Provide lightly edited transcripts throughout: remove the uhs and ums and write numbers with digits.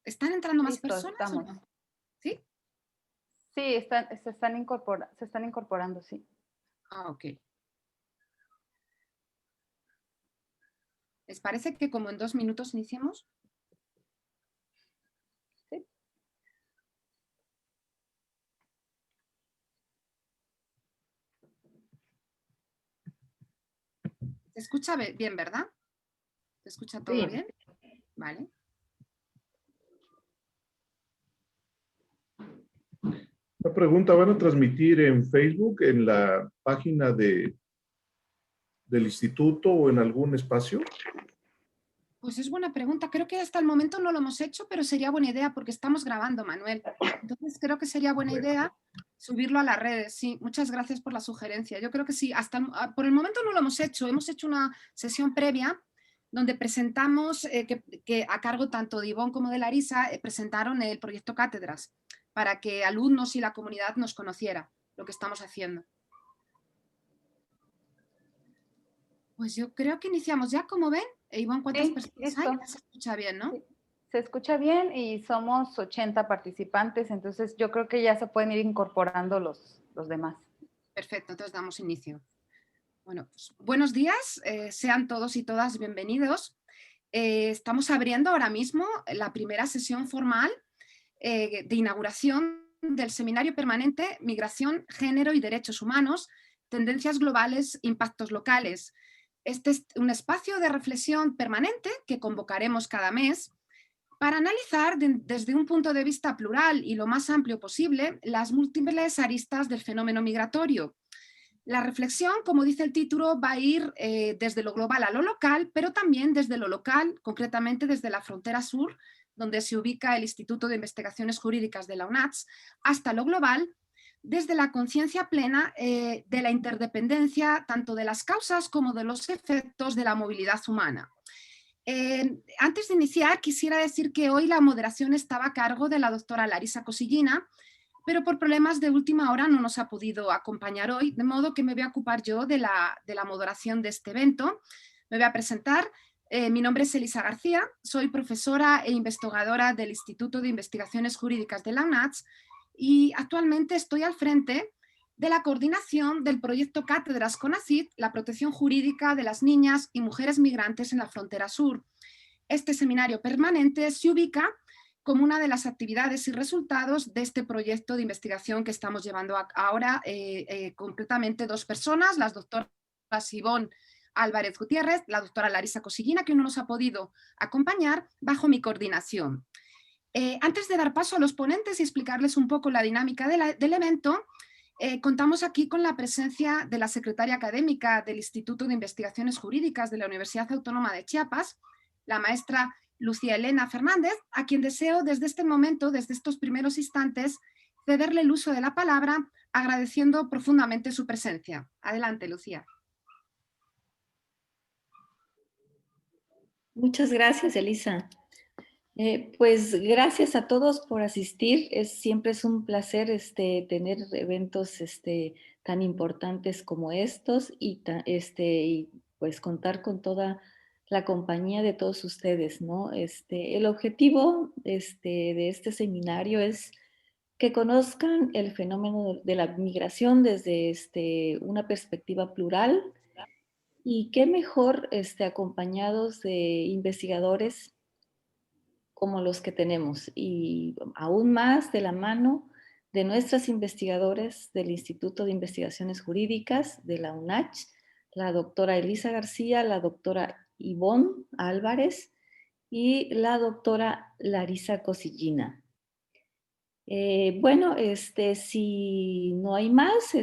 ¿Están entrando más Listo, personas o estamos. no? ¿Sí? Sí, se están incorporando, sí. Ah, ok. ¿Les parece que como en 2 minutos iniciemos? Sí, ¿Se escucha bien, verdad? ¿Se escucha todo Sí, bien? Vale. Una pregunta, ¿van a transmitir en Facebook, en la página del instituto o en algún espacio? Pues es buena pregunta. Creo que hasta el momento no lo hemos hecho, pero sería buena idea porque estamos grabando, Manuel. Entonces creo que sería buena Bueno, idea subirlo a las redes. Sí, muchas gracias por la sugerencia. Yo creo que sí. Por el momento no lo hemos hecho. Hemos hecho una sesión previa donde presentamos, que a cargo tanto de Ivonne como de Larisa, presentaron el proyecto Cátedras para que alumnos y la comunidad nos conociera lo que estamos haciendo. Pues yo creo que iniciamos ya, como ven. Ivonne, ¿cuántas sí, personas hay? listo. Ya se escucha bien, ¿no? Sí. Se escucha bien y somos 80 participantes, entonces yo creo que ya se pueden ir incorporando los demás. Perfecto, entonces damos inicio. Bueno, pues, buenos días, sean todos y todas bienvenidos. Estamos abriendo ahora mismo la primera sesión formal de inauguración del Seminario Permanente Migración, Género y Derechos Humanos, Tendencias Globales, Impactos Locales. Este es un espacio de reflexión permanente que convocaremos cada mes para analizar desde un punto de vista plural y lo más amplio posible las múltiples aristas del fenómeno migratorio. La reflexión, como dice el título, va a ir desde lo global a lo local, pero también desde lo local, concretamente desde la frontera sur, donde se ubica el Instituto de Investigaciones Jurídicas de la UNACH, hasta lo global, desde la conciencia plena de la interdependencia tanto de las causas como de los efectos de la movilidad humana. Antes de iniciar, quisiera decir que hoy la moderación estaba a cargo de la doctora Larisa Cosillina, pero por problemas de última hora no nos ha podido acompañar hoy, de modo que me voy a ocupar yo de la moderación de este evento. Me voy a presentar. Mi nombre es Elisa García, soy profesora e investigadora del Instituto de Investigaciones Jurídicas de la UNACH y actualmente estoy al frente de la coordinación del proyecto Cátedras CONACYT, la protección jurídica de las niñas y mujeres migrantes en la frontera sur. Este seminario permanente se ubica como una de las actividades y resultados de este proyecto de investigación que estamos llevando ahora, concretamente dos personas, las doctoras Ivonne Álvarez Gutiérrez, la doctora Larisa Cosillina, que no nos ha podido acompañar bajo mi coordinación. Antes de dar paso a los ponentes y explicarles un poco la dinámica del evento, contamos aquí con la presencia de la secretaria académica del Instituto de Investigaciones Jurídicas de la Universidad Autónoma de Chiapas, la maestra Lucía Elena Fernández, a quien deseo desde este momento, desde estos primeros instantes, cederle el uso de la palabra, agradeciendo profundamente su presencia. Adelante, Lucía. muchas gracias, Elisa. Pues gracias a todos por asistir. Siempre es un placer tener eventos tan importantes como estos y pues contar con toda la compañía de todos ustedes, ¿no? El objetivo de este seminario es que conozcan el fenómeno de la migración desde una perspectiva plural y qué mejor acompañados de investigadores como los que tenemos y aún más de la mano de nuestras investigadoras del Instituto de Investigaciones Jurídicas de la UNACH, la doctora Elisa García, la doctora Ivonne Álvarez y la doctora Larisa Cosillina. Bueno, si no hay más,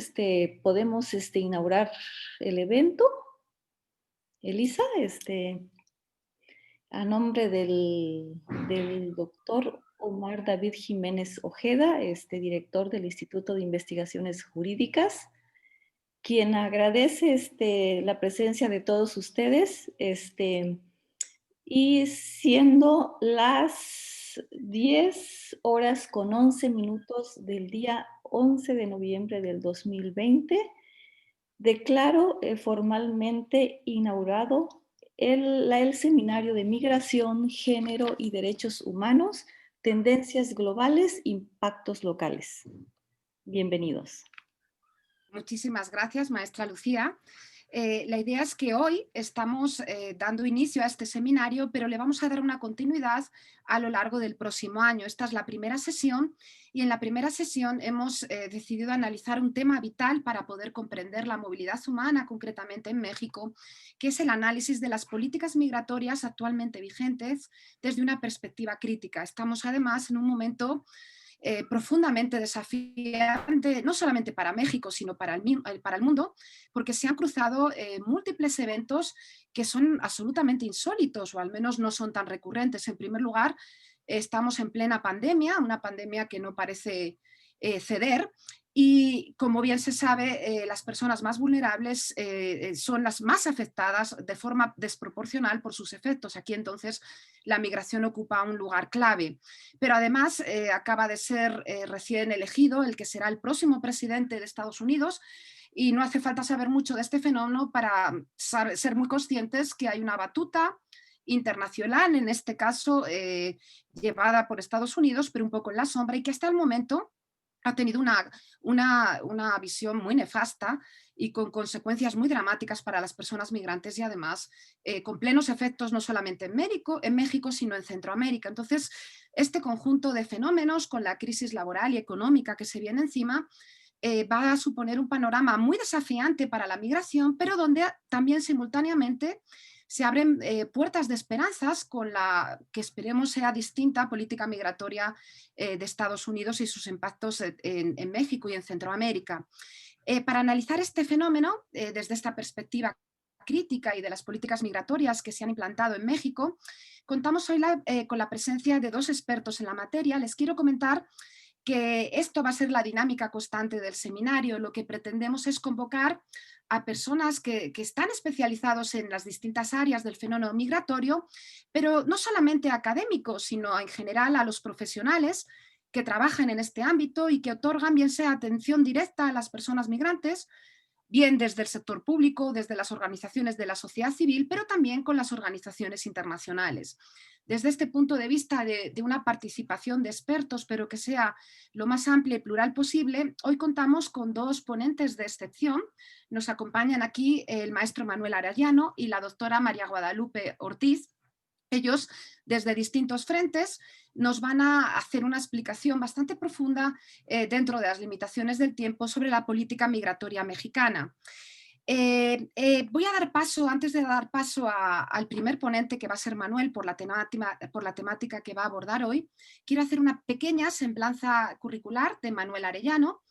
podemos inaugurar el evento. Elisa, a nombre del doctor Omar David Jiménez Ojeda, director del Instituto de Investigaciones Jurídicas, quien agradece la presencia de todos ustedes, y siendo las 10:11 del día 11 de noviembre del 2020, declaro formalmente inaugurado el seminario de Migración, Género y Derechos Humanos, Tendencias Globales, Impactos Locales. Bienvenidos. Muchísimas gracias, maestra Lucía. La idea es que hoy estamos dando inicio a este seminario, pero le vamos a dar una continuidad a lo largo del próximo año. Esta es la primera sesión y en la primera sesión hemos decidido analizar un tema vital para poder comprender la movilidad humana, concretamente en México, que es el análisis de las políticas migratorias actualmente vigentes desde una perspectiva crítica. Estamos además en un momento profundamente desafiante, no solamente para México, sino para el mundo, porque se han cruzado múltiples eventos que son absolutamente insólitos, o al menos no son tan recurrentes. En primer lugar, estamos en plena pandemia, una pandemia que no parece ceder, y como bien se sabe, las personas más vulnerables son las más afectadas de forma desproporcional por sus efectos. Aquí entonces la migración ocupa un lugar clave. Pero además acaba de ser recién elegido el que será el próximo presidente de Estados Unidos, y no hace falta saber mucho de este fenómeno para ser muy conscientes que hay una batuta internacional, en este caso llevada por Estados Unidos, pero un poco en la sombra, y que hasta el momento ha tenido una visión muy nefasta y con consecuencias muy dramáticas para las personas migrantes, y además con plenos efectos no solamente en México, sino en Centroamérica. Entonces, este conjunto de fenómenos, con la crisis laboral y económica que se viene encima, va a suponer un panorama muy desafiante para la migración, pero donde también simultáneamente se abren puertas de esperanzas con la que esperemos sea distinta política migratoria de Estados Unidos y sus impactos en México y en Centroamérica. Para analizar este fenómeno desde esta perspectiva crítica y de las políticas migratorias que se han implantado en México, contamos hoy con la presencia de dos expertos en la materia. Les quiero comentar que esto va a ser la dinámica constante del seminario. Lo que pretendemos es convocar a personas que están especializados en las distintas áreas del fenómeno migratorio, pero no solamente académicos, sino en general a los profesionales que trabajan en este ámbito y que otorgan bien sea atención directa a las personas migrantes, bien desde el sector público, desde las organizaciones de la sociedad civil, pero también con las organizaciones internacionales. Desde este punto de vista de una participación de expertos, pero que sea lo más amplia y plural posible, hoy contamos con dos ponentes de excepción. Nos acompañan aquí el maestro Manuel Arellano y la doctora María Guadalupe Ortiz. Ellos, desde distintos frentes, nos van a hacer una explicación bastante profunda dentro de las limitaciones del tiempo sobre la política migratoria mexicana. Voy a dar paso, antes de dar paso al primer ponente, que va a ser Manuel, por la temática que va a abordar hoy, quiero hacer una pequeña semblanza curricular de Manuel Arellano.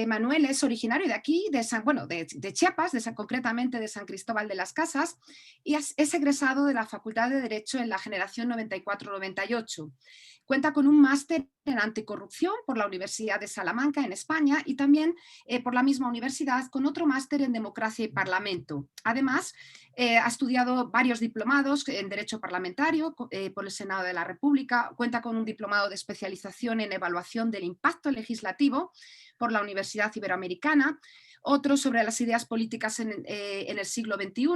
Manuel es originario de aquí, de Chiapas, concretamente de San Cristóbal de las Casas, y es egresado de la Facultad de Derecho en la generación 94-98. Cuenta con un máster en anticorrupción por la Universidad de Salamanca en España, y también por la misma universidad con otro máster en democracia y parlamento. Además, ha estudiado varios diplomados en derecho parlamentario por el Senado de la República, cuenta con un diplomado de especialización en evaluación del impacto legislativo por la Universidad Iberoamericana, otro sobre las ideas políticas en el siglo XXI,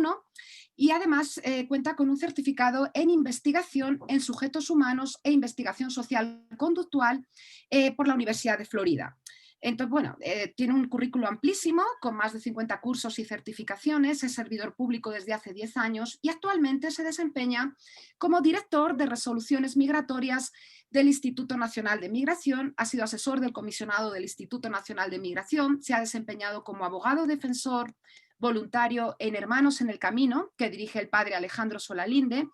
y además cuenta con un certificado en investigación en sujetos humanos e investigación social conductual por la Universidad de Florida. Entonces, bueno, tiene un currículo amplísimo con más de 50 cursos y certificaciones, es servidor público desde hace 10 años y actualmente se desempeña como director de resoluciones migratorias del Instituto Nacional de Migración, ha sido asesor del comisionado del Instituto Nacional de Migración, se ha desempeñado como abogado defensor voluntario en Hermanos en el Camino, que dirige el padre Alejandro Solalinde,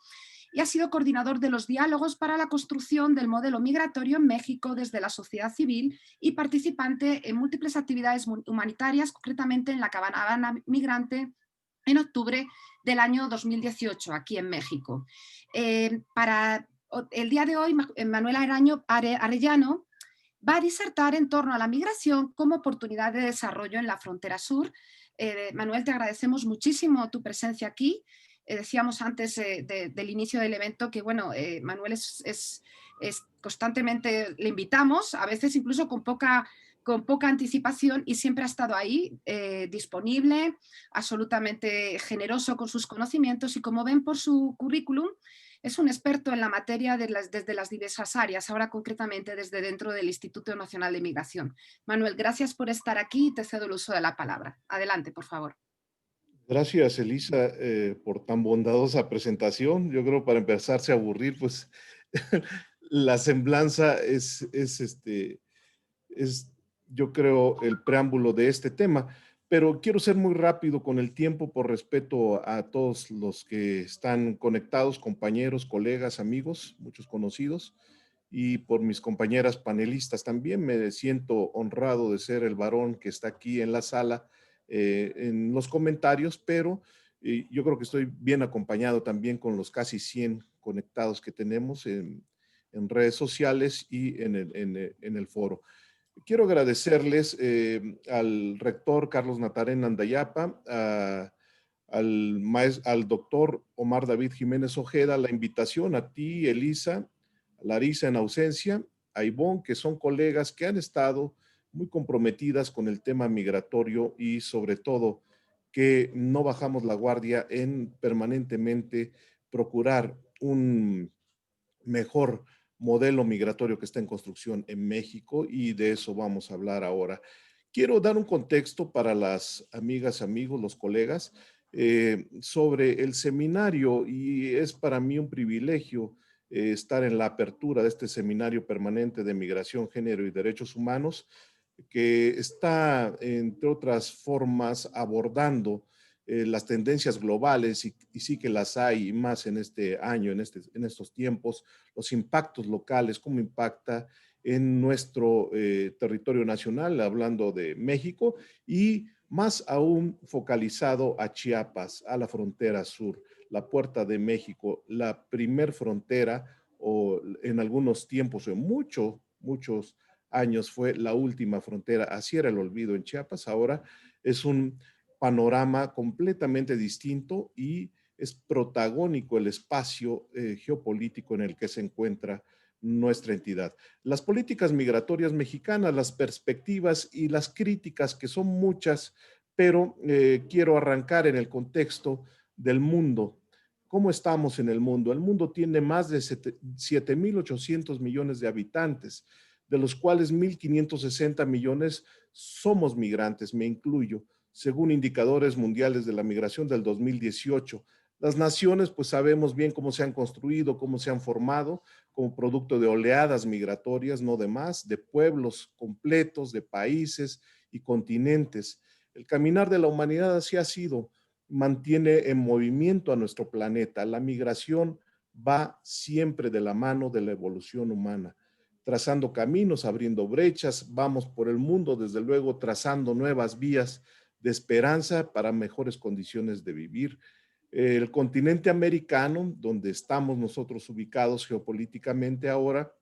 y ha sido coordinador de los diálogos para la construcción del modelo migratorio en México desde la sociedad civil y participante en múltiples actividades humanitarias, concretamente en la caravana migrante en octubre del año 2018 aquí en México. Para el día de hoy, Manuel Arellano va a disertar en torno a la migración como oportunidad de desarrollo en la frontera sur. Manuel, te agradecemos muchísimo tu presencia aquí. Decíamos antes del inicio del evento que, bueno, Manuel es constantemente, le invitamos, a veces incluso con poca con poca anticipación y siempre ha estado ahí, disponible, absolutamente generoso con sus conocimientos y, como ven por su currículum, es un experto en la materia desde las diversas áreas, ahora concretamente desde dentro del Instituto Nacional de Migración. Manuel, gracias por estar aquí y te cedo el uso de la palabra. Adelante, por favor. Gracias, Elisa, por tan bondadosa presentación. Yo creo para empezarse a aburrir, pues la semblanza es, yo creo, el preámbulo de este tema. Pero quiero ser muy rápido con el tiempo por respeto a todos los que están conectados, compañeros, colegas, amigos, muchos conocidos, y por mis compañeras panelistas también. Me siento honrado de ser el varón que está aquí en la sala en los comentarios, pero yo creo que estoy bien acompañado también con los casi 100 conectados que tenemos en redes sociales y en el foro. Quiero agradecerles al rector Carlos Natarén Andayapa, al doctor Omar David Jiménez Ojeda, la invitación a ti, Elisa, a Larisa en ausencia, a Ivonne, que son colegas que han estado muy comprometidas con el tema migratorio y sobre todo que no bajamos la guardia en permanentemente procurar un mejor modelo migratorio que está en construcción en México, y de eso vamos a hablar ahora. Quiero dar un contexto para las amigas, amigos, los colegas sobre el seminario, y es para mí un privilegio estar en la apertura de este seminario permanente de migración, género y derechos humanos, que está, entre otras formas, abordando las tendencias globales, y sí que las hay más en este año, en estos tiempos, los impactos locales, cómo impacta en nuestro territorio nacional, hablando de México, y más aún focalizado a Chiapas, a la frontera sur, la Puerta de México, la primer frontera, o en algunos tiempos, o en muchos años, fue la última frontera. Así era el olvido en Chiapas. Ahora es un panorama completamente distinto y es protagónico el espacio geopolítico en el que se encuentra nuestra entidad. Las políticas migratorias mexicanas, las perspectivas y las críticas, que son muchas, pero quiero arrancar en el contexto del mundo. ¿Cómo estamos en el mundo? El mundo tiene más de 7.800 millones de habitantes, de los cuales 1.560 millones somos migrantes, me incluyo, según indicadores mundiales de la migración del 2018. Las naciones, pues sabemos bien cómo se han construido, cómo se han formado, como producto de oleadas migratorias, no de más, de pueblos completos, de países y continentes. El caminar de la humanidad así ha sido, mantiene en movimiento a nuestro planeta. La migración va siempre de la mano de la evolución humana, trazando caminos, abriendo brechas. Vamos por el mundo, desde luego, trazando nuevas vías de esperanza para mejores condiciones de vivir. El continente americano, donde estamos nosotros ubicados geopolíticamente ahora,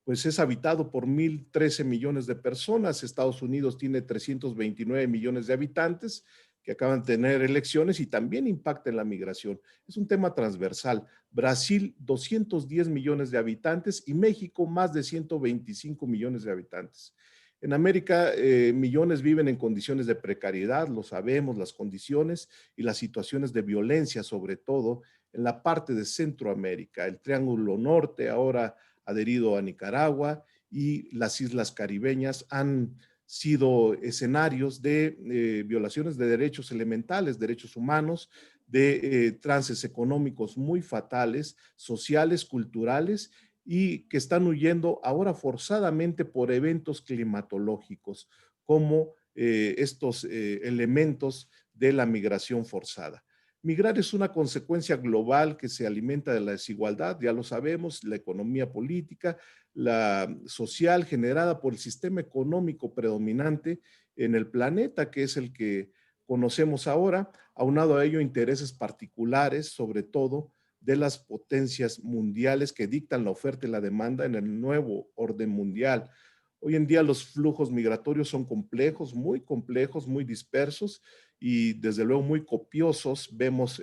pues es habitado por 1.013 millones de personas. Estados Unidos tiene 329 millones de habitantes que acaban de tener elecciones y también impacta en la migración. Es un tema transversal. Brasil, 210 millones de habitantes, y México, más de 125 millones de habitantes. En América, millones viven en condiciones de precariedad, lo sabemos, las condiciones y las situaciones de violencia, sobre todo en la parte de Centroamérica, el Triángulo Norte, ahora adherido a Nicaragua, y las islas caribeñas han sido escenarios de violaciones de derechos elementales, derechos humanos, de trances económicos muy fatales, sociales, culturales, y que están huyendo ahora forzadamente por eventos climatológicos, como estos elementos de la migración forzada. Migrar es una consecuencia global que se alimenta de la desigualdad, ya lo sabemos, la economía política, la social, generada por el sistema económico predominante en el planeta, que es el que conocemos ahora, aunado a ello intereses particulares, sobre todo de las potencias mundiales, que dictan la oferta y la demanda en el nuevo orden mundial. Hoy en día los flujos migratorios son complejos, muy dispersos, y desde luego muy copiosos. Vemos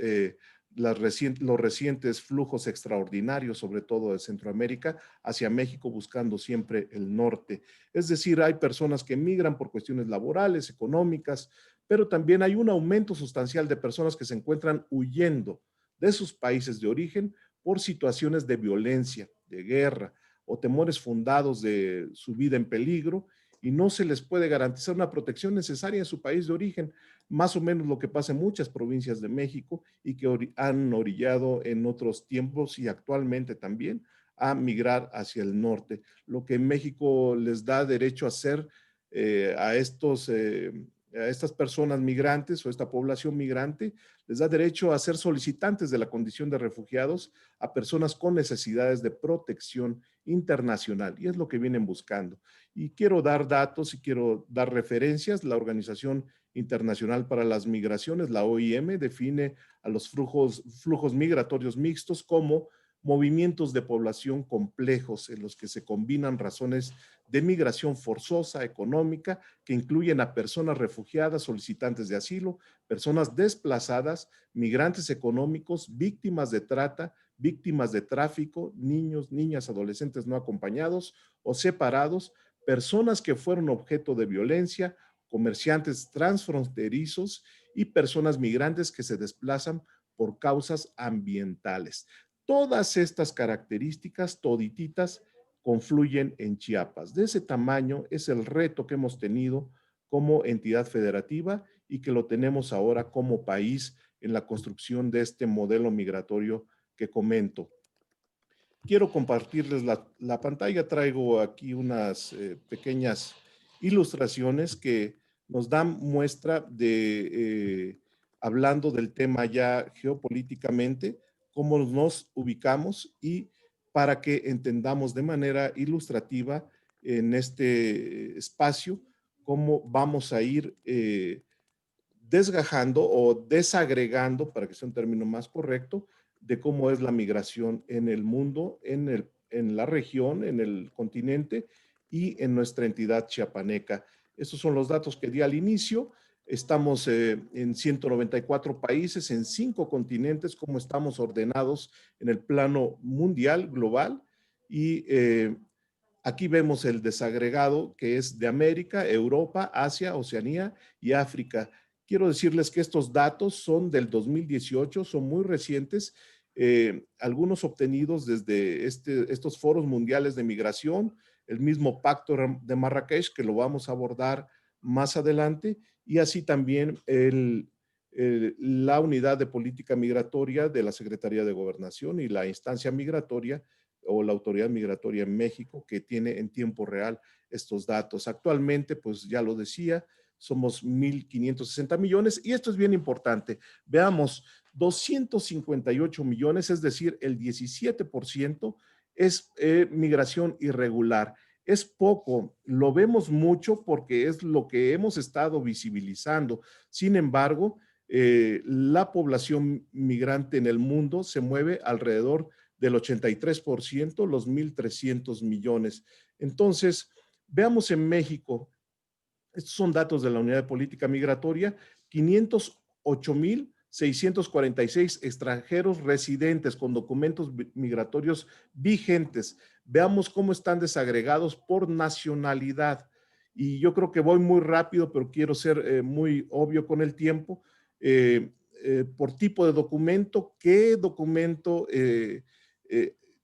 los recientes flujos extraordinarios, sobre todo de Centroamérica, hacia México, buscando siempre el norte. Es decir, hay personas que migran por cuestiones laborales, económicas, pero también hay un aumento sustancial de personas que se encuentran huyendo de sus países de origen por situaciones de violencia, de guerra o temores fundados de su vida en peligro, y no se les puede garantizar una protección necesaria en su país de origen, más o menos lo que pasa en muchas provincias de México y que han orillado en otros tiempos y actualmente también a migrar hacia el norte, lo que en México les da derecho a ser a estas personas migrantes o esta población migrante, les da derecho a ser solicitantes de la condición de refugiados a personas con necesidades de protección internacional, y es lo que vienen buscando. Y quiero dar datos y quiero dar referencias. La Organización Internacional para las Migraciones, la OIM, define a los flujos migratorios mixtos como movimientos de población complejos en los que se combinan razones de migración forzosa, económica, que incluyen a personas refugiadas, solicitantes de asilo, personas desplazadas, migrantes económicos, víctimas de trata, víctimas de tráfico, niños, niñas, adolescentes no acompañados o separados, personas que fueron objeto de violencia, comerciantes transfronterizos y personas migrantes que se desplazan por causas ambientales. Todas estas características, todititas, confluyen en Chiapas. De ese tamaño es el reto que hemos tenido como entidad federativa y que lo tenemos ahora como país en la construcción de este modelo migratorio que comento. Quiero compartirles la pantalla. Traigo aquí unas pequeñas ilustraciones que nos dan muestra de, hablando del tema ya geopolíticamente, cómo nos ubicamos y para que entendamos de manera ilustrativa en este espacio cómo vamos a ir desgajando o desagregando, para que sea un término más correcto, de cómo es la migración en el mundo, en la región, en el continente y en nuestra entidad chiapaneca. Estos son los datos que di al inicio. Estamos en 194 países, en 5 continentes, como estamos ordenados en el plano mundial, global. Y aquí vemos el desagregado que es de América, Europa, Asia, Oceanía y África. Quiero decirles que estos datos son del 2018, son muy recientes, algunos obtenidos desde estos foros mundiales de migración, el mismo Pacto de Marrakech, que lo vamos a abordar más adelante, y así también la Unidad de Política Migratoria de la Secretaría de Gobernación y la instancia migratoria o la Autoridad Migratoria en México, que tiene en tiempo real estos datos. Actualmente, pues ya lo decía, somos 1.560 millones y esto es bien importante. Veamos, 258 millones, es decir, el 17% es migración irregular. Es poco, lo vemos mucho porque es lo que hemos estado visibilizando. Sin embargo, la población migrante en el mundo se mueve alrededor del 83%, los 1.300 millones. Entonces, veamos en México, estos son datos de la Unidad de Política Migratoria, 508,646 extranjeros residentes con documentos migratorios vigentes. Veamos cómo están desagregados por nacionalidad. Y yo creo que voy muy rápido, pero quiero ser muy obvio con el tiempo. Por tipo de documento, ¿qué documento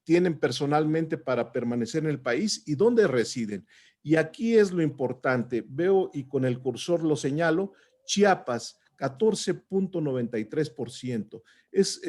tienen personalmente para permanecer en el país y dónde residen? Y aquí es lo importante, veo y con el cursor lo señalo, Chiapas, 14.93%. Es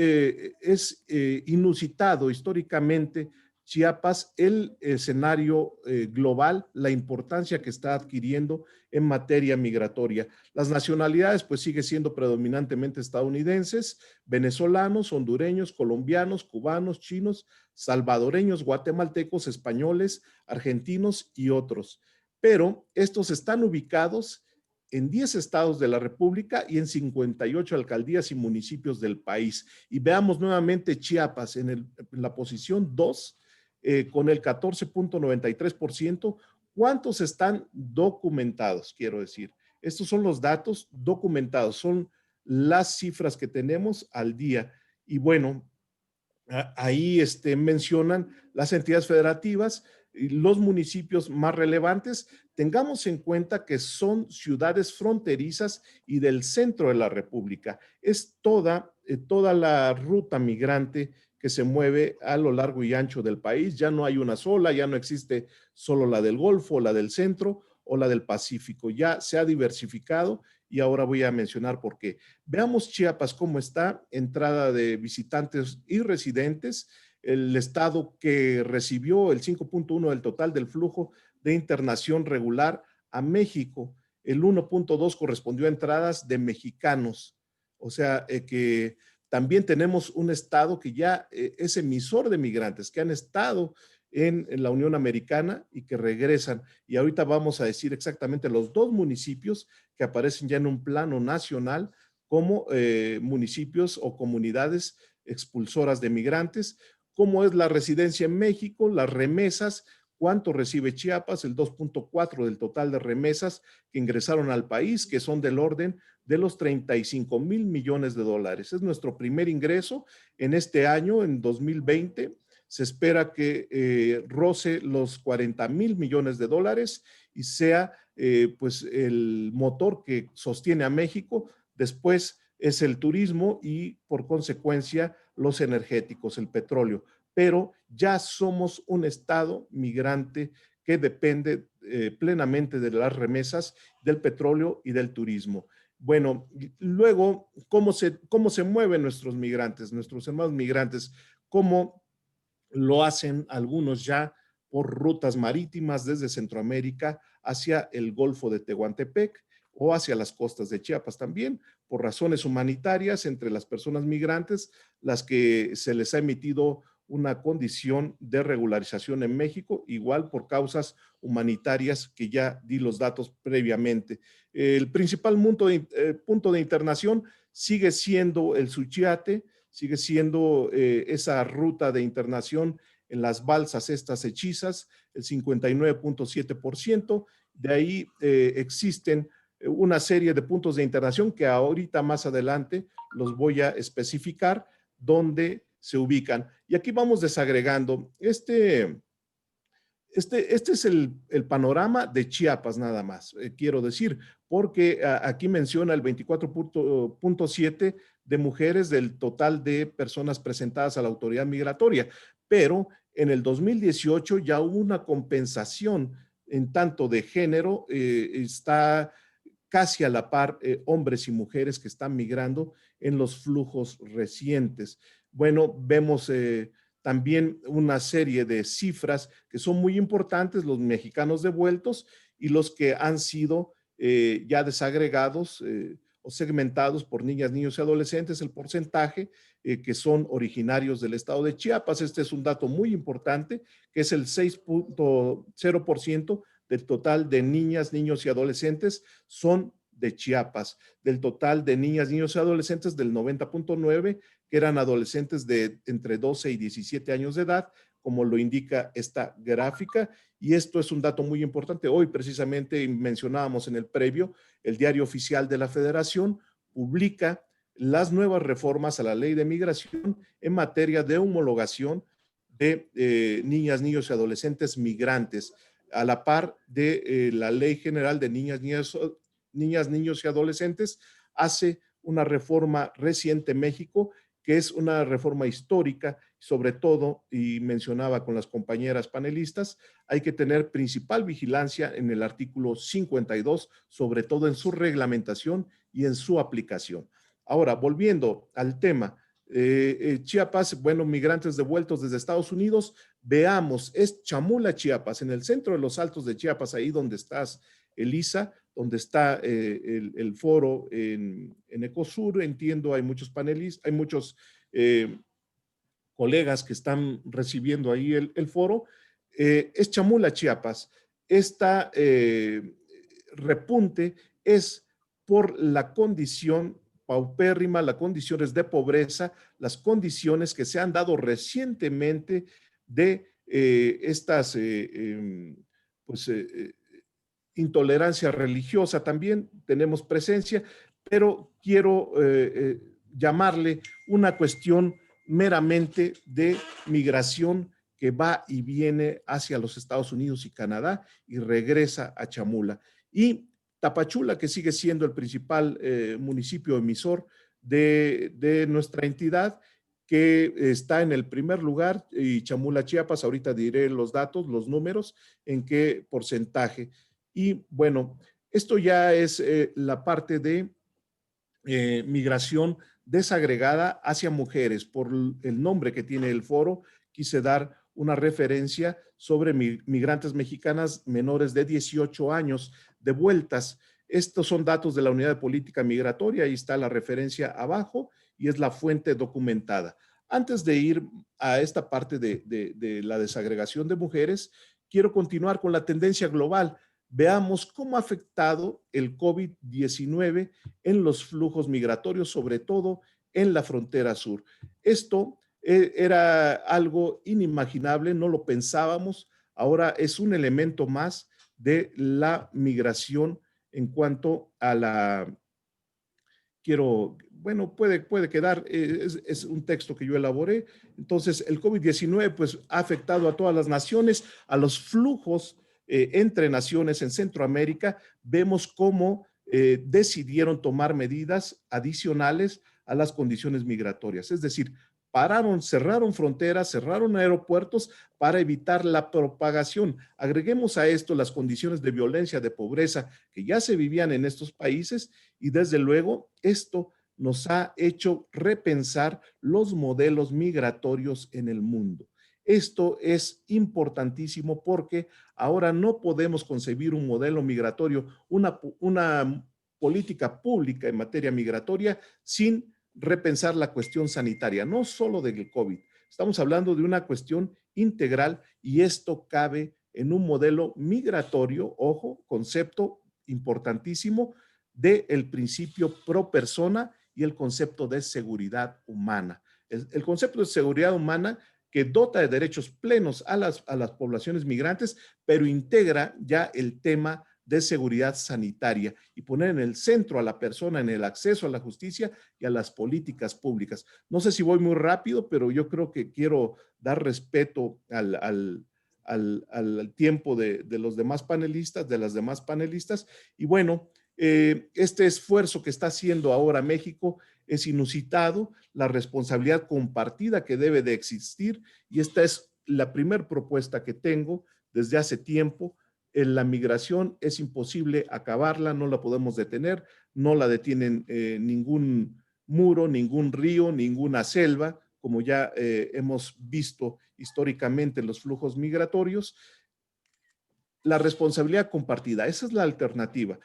inusitado históricamente Chiapas, el escenario global, la importancia que está adquiriendo en materia migratoria. Las nacionalidades pues sigue siendo predominantemente estadounidenses, venezolanos, hondureños, colombianos, cubanos, chinos, salvadoreños, guatemaltecos, españoles, argentinos y otros. Pero estos están ubicados en 10 estados de la República y en 58 alcaldías y municipios del país. Y veamos nuevamente Chiapas en la posición 2, con el 14.93%. ¿Cuántos están documentados? Quiero decir, estos son los datos documentados, son las cifras que tenemos al día. Y bueno, ahí mencionan las entidades federativas y los municipios más relevantes. Tengamos en cuenta que son ciudades fronterizas y del centro de la República. Es toda la ruta migrante que se mueve a lo largo y ancho del país. Ya no hay una sola, ya no existe solo la del Golfo, la del centro o la del Pacífico. Ya se ha diversificado y ahora voy a mencionar por qué. Veamos Chiapas cómo está, entrada de visitantes y residentes, el estado que recibió el 5.1 del total del flujo de internación regular a México. El 1.2 correspondió a entradas de mexicanos. O sea, que también tenemos un estado que ya es emisor de migrantes que han estado en la Unión Americana y que regresan. Y ahorita vamos a decir exactamente los dos municipios que aparecen ya en un plano nacional como municipios o comunidades expulsoras de migrantes. ¿Cómo es la residencia en México? Las remesas, ¿cuánto recibe Chiapas? El 2.4 del total de remesas que ingresaron al país, que son del orden de los 35 mil millones de dólares. Es nuestro primer ingreso en este año, en 2020. Se espera que roce los 40 mil millones de dólares y sea pues el motor que sostiene a México. Después es el turismo y por consecuencia los energéticos, el petróleo. Pero ya somos un estado migrante que depende plenamente de las remesas, del petróleo y del turismo. Bueno, luego, ¿cómo se mueven nuestros migrantes, nuestros hermanos migrantes? ¿Cómo lo hacen algunos ya por rutas marítimas desde Centroamérica hacia el Golfo de Tehuantepec o hacia las costas de Chiapas también, por razones humanitarias entre las personas migrantes, las que se les ha emitido una condición de regularización en México, igual por causas humanitarias que ya di los datos previamente. El principal punto de internación sigue siendo el Suchiate, sigue siendo esa ruta de internación en las balsas estas hechizas, el 59.7%. De ahí existen una serie de puntos de internación que ahorita más adelante los voy a especificar dónde se ubican. Y aquí vamos desagregando. Este es el panorama de Chiapas nada más, quiero decir, porque aquí menciona el 24.7 de mujeres del total de personas presentadas a la autoridad migratoria, pero en el 2018 ya hubo una compensación en tanto de género, está casi a la par hombres y mujeres que están migrando en los flujos recientes. Bueno, vemos también una serie de cifras que son muy importantes, los mexicanos devueltos y los que han sido ya desagregados o segmentados por niñas, niños y adolescentes, el porcentaje que son originarios del estado de Chiapas. Este es un dato muy importante, que es el 6.0% del total de niñas, niños y adolescentes son de Chiapas. Del total de niñas, niños y adolescentes del 90.9%, que eran adolescentes de entre 12 y 17 años de edad, como lo indica esta gráfica. Y esto es un dato muy importante. Hoy precisamente mencionábamos en el previo, el Diario Oficial de la Federación publica las nuevas reformas a la Ley de Migración en materia de homologación de niñas, niños y adolescentes migrantes, a la par de la Ley General de Niñas, niños y adolescentes. Hace una reforma reciente en México, que es una reforma histórica, sobre todo, y mencionaba con las compañeras panelistas, hay que tener principal vigilancia en el artículo 52, sobre todo en su reglamentación y en su aplicación. Ahora, volviendo al tema, Chiapas, bueno, migrantes devueltos desde Estados Unidos, veamos, es Chamula, Chiapas, en el centro de los Altos de Chiapas, ahí donde estás, Elisa, donde está el foro en Ecosur. Entiendo, hay muchos panelistas, hay muchos colegas que están recibiendo ahí el foro. Es Chamula, Chiapas. Esta repunte es por la condición paupérrima, las condiciones de pobreza, las condiciones que se han dado recientemente de estas intolerancia religiosa. También tenemos presencia, pero quiero llamarle una cuestión meramente de migración que va y viene hacia los Estados Unidos y Canadá y regresa a Chamula. Y Tapachula, que sigue siendo el principal municipio emisor de nuestra entidad, que está en el primer lugar, y Chamula, Chiapas, ahorita diré los datos, los números, en qué porcentaje. Y bueno, esto ya es la parte de migración desagregada hacia mujeres. Por el nombre que tiene el foro, quise dar una referencia sobre migrantes mexicanas menores de 18 años devueltas. Estos son datos de la Unidad de Política Migratoria, ahí está la referencia abajo y es la fuente documentada. Antes de ir a esta parte de la desagregación de mujeres, quiero continuar con la tendencia global. Veamos cómo ha afectado el COVID-19 en los flujos migratorios, sobre todo en la frontera sur. Esto era algo inimaginable, no lo pensábamos, ahora es un elemento más de la migración en cuanto a la... Bueno, puede quedar, es un texto que yo elaboré. Entonces, el COVID-19 pues ha afectado a todas las naciones, a los flujos entre naciones en Centroamérica. Vemos cómo decidieron tomar medidas adicionales a las condiciones migratorias. Es decir, cerraron fronteras, cerraron aeropuertos para evitar la propagación. Agreguemos a esto las condiciones de violencia, de pobreza que ya se vivían en estos países y desde luego esto nos ha hecho repensar los modelos migratorios en el mundo. Esto es importantísimo porque ahora no podemos concebir un modelo migratorio, una política pública en materia migratoria sin repensar la cuestión sanitaria, no solo del COVID. Estamos hablando de una cuestión integral y esto cabe en un modelo migratorio, ojo, concepto importantísimo del principio pro persona y el concepto de seguridad humana. El concepto de seguridad humana que dota de derechos plenos a las poblaciones migrantes, pero integra ya el tema de seguridad sanitaria y poner en el centro a la persona en el acceso a la justicia y a las políticas públicas. No sé si voy muy rápido, pero yo creo que quiero dar respeto al tiempo de los demás panelistas, de las demás panelistas. Y bueno, este esfuerzo que está haciendo ahora México es inusitado, la responsabilidad compartida que debe de existir, y esta es la primera propuesta que tengo desde hace tiempo. En la migración es imposible acabarla, no la podemos detener, no la detienen ningún muro, ningún río, ninguna selva, como ya hemos visto históricamente en los flujos migratorios. La responsabilidad compartida, esa es la alternativa.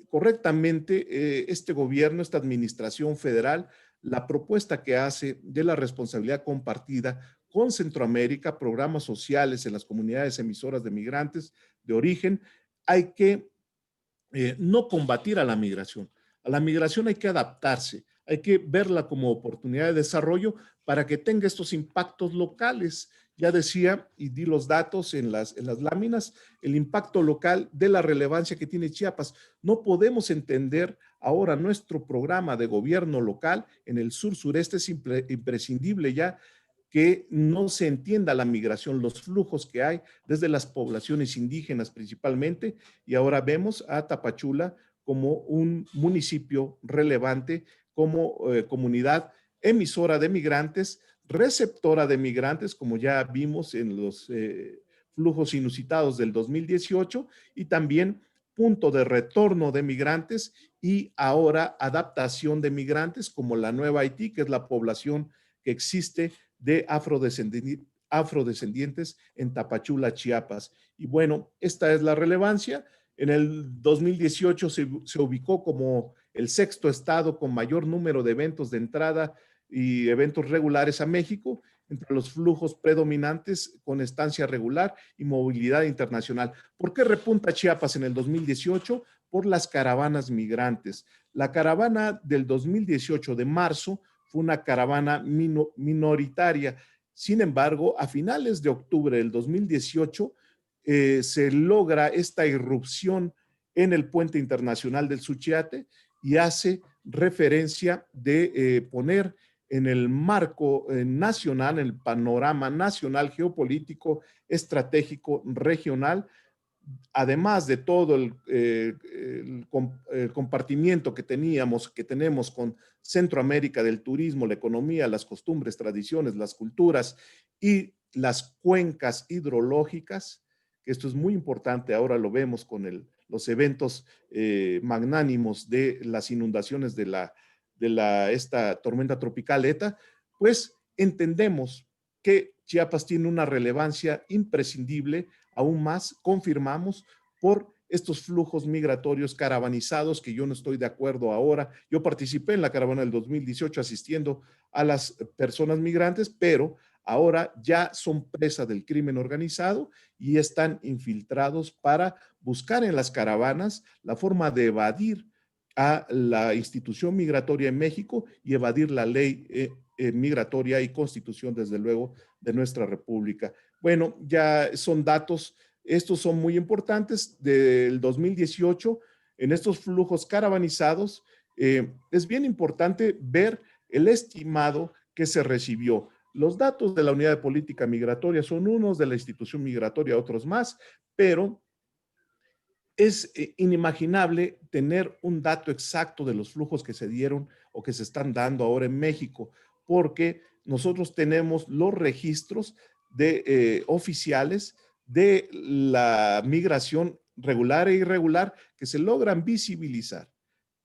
Correctamente, este gobierno, esta administración federal, la propuesta que hace de la responsabilidad compartida con Centroamérica, programas sociales en las comunidades emisoras de migrantes de origen, hay que no combatir a la migración. A la migración hay que adaptarse, hay que verla como oportunidad de desarrollo para que tenga estos impactos locales. Ya decía y di los datos en las láminas, el impacto local de la relevancia que tiene Chiapas. No podemos entender ahora nuestro programa de gobierno local en el sur-sureste, es imprescindible ya que no se entienda la migración, los flujos que hay desde las poblaciones indígenas principalmente, y ahora vemos a Tapachula como un municipio relevante, como comunidad emisora de migrantes, receptora de migrantes, como ya vimos en los flujos inusitados del 2018, y también punto de retorno de migrantes y ahora adaptación de migrantes, como la Nueva Haití, que es la población que existe de afrodescendientes en Tapachula, Chiapas. Y bueno, esta es la relevancia. En el 2018 se ubicó como el sexto estado con mayor número de eventos de entrada y eventos regulares a México, entre los flujos predominantes con estancia regular y movilidad internacional. ¿Por qué repunta Chiapas en el 2018? Por las caravanas migrantes. La caravana del 2018 de marzo fue una caravana minoritaria. Sin embargo, a finales de octubre del 2018 se logra esta irrupción en el puente internacional del Suchiate y hace referencia de poner en el marco nacional, en el panorama nacional, geopolítico, estratégico, regional, además de todo el compartimiento que tenemos con Centroamérica del turismo, la economía, las costumbres, tradiciones, las culturas y las cuencas hidrológicas, que esto es muy importante, ahora lo vemos con los eventos magnánimos de las inundaciones de esta tormenta tropical ETA, pues entendemos que Chiapas tiene una relevancia imprescindible, aún más confirmamos por estos flujos migratorios caravanizados, que yo no estoy de acuerdo ahora. Yo participé en la caravana del 2018 asistiendo a las personas migrantes, pero ahora ya son presa del crimen organizado y están infiltrados para buscar en las caravanas la forma de evadir a la institución migratoria en México y evadir la ley migratoria y constitución, desde luego, de nuestra república. Bueno, ya son datos, estos son muy importantes del 2018, en estos flujos caravanizados, es bien importante ver el estimado que se recibió. Los datos de la Unidad de Política Migratoria son unos, de la institución migratoria otros más, pero es inimaginable tener un dato exacto de los flujos que se dieron o que se están dando ahora en México, porque nosotros tenemos los registros oficiales de la migración regular e irregular que se logran visibilizar,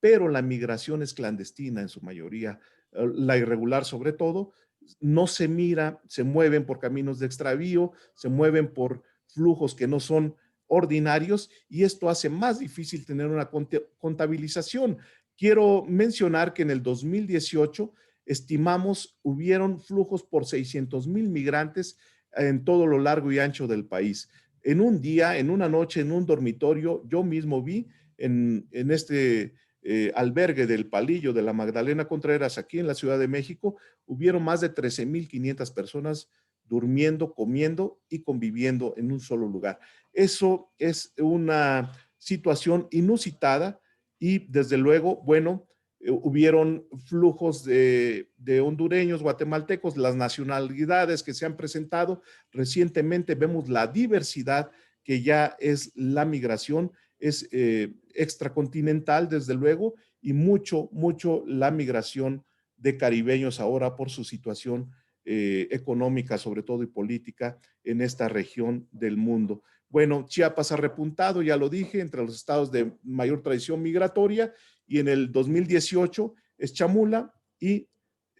pero la migración es clandestina en su mayoría, la irregular sobre todo, no se mira, se mueven por caminos de extravío, se mueven por flujos que no son ordinarios y esto hace más difícil tener una contabilización. Quiero mencionar que en el 2018 estimamos hubieron flujos por 600,000 migrantes en todo lo largo y ancho del país. En un día, en una noche, en un dormitorio, yo mismo vi en este albergue del Palillo de la Magdalena Contreras aquí en la Ciudad de México, hubieron más de 13,500 personas durmiendo, comiendo y conviviendo en un solo lugar. Eso es una situación inusitada y desde luego, bueno, hubieron flujos de hondureños, guatemaltecos, las nacionalidades que se han presentado. Recientemente vemos la diversidad que ya es la migración, es extracontinental desde luego, y mucho la migración de caribeños ahora por su situación económica sobre todo y política en esta región del mundo. Bueno, Chiapas ha repuntado, ya lo dije, entre los estados de mayor tradición migratoria, y en el 2018 es Chamula y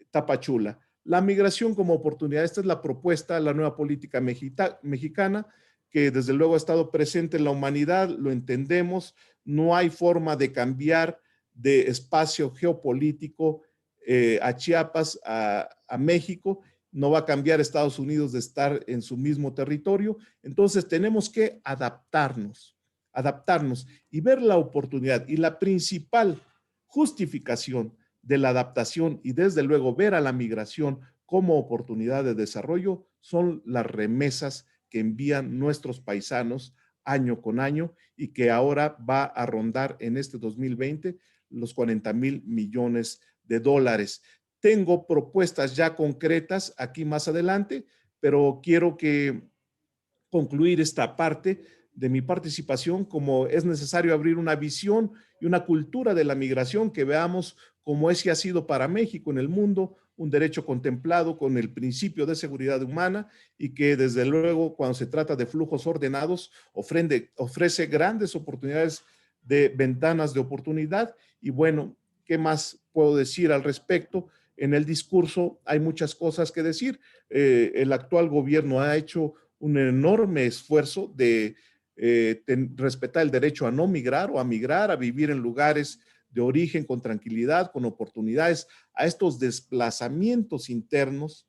Tapachula. La migración como oportunidad, esta es la propuesta, la nueva política mexicana, que desde luego ha estado presente en la humanidad, lo entendemos, no hay forma de cambiar de espacio geopolítico a Chiapas, a México, no va a cambiar Estados Unidos de estar en su mismo territorio, entonces tenemos que adaptarnos y ver la oportunidad, y la principal justificación de la adaptación y desde luego ver a la migración como oportunidad de desarrollo son las remesas que envían nuestros paisanos año con año y que ahora va a rondar en este 2020 los 40,000 millones de dólares. Tengo propuestas ya concretas aquí más adelante, pero quiero concluir esta parte de mi participación como es necesario abrir una visión y una cultura de la migración que veamos cómo ese ha sido para México en el mundo, un derecho contemplado con el principio de seguridad humana y que desde luego cuando se trata de flujos ordenados ofrece grandes oportunidades de ventanas de oportunidad. Y bueno, ¿qué más puedo decir al respecto? En el discurso hay muchas cosas que decir. El actual gobierno ha hecho un enorme esfuerzo de respetar el derecho a no migrar o a migrar, a vivir en lugares de origen con tranquilidad, con oportunidades, a estos desplazamientos internos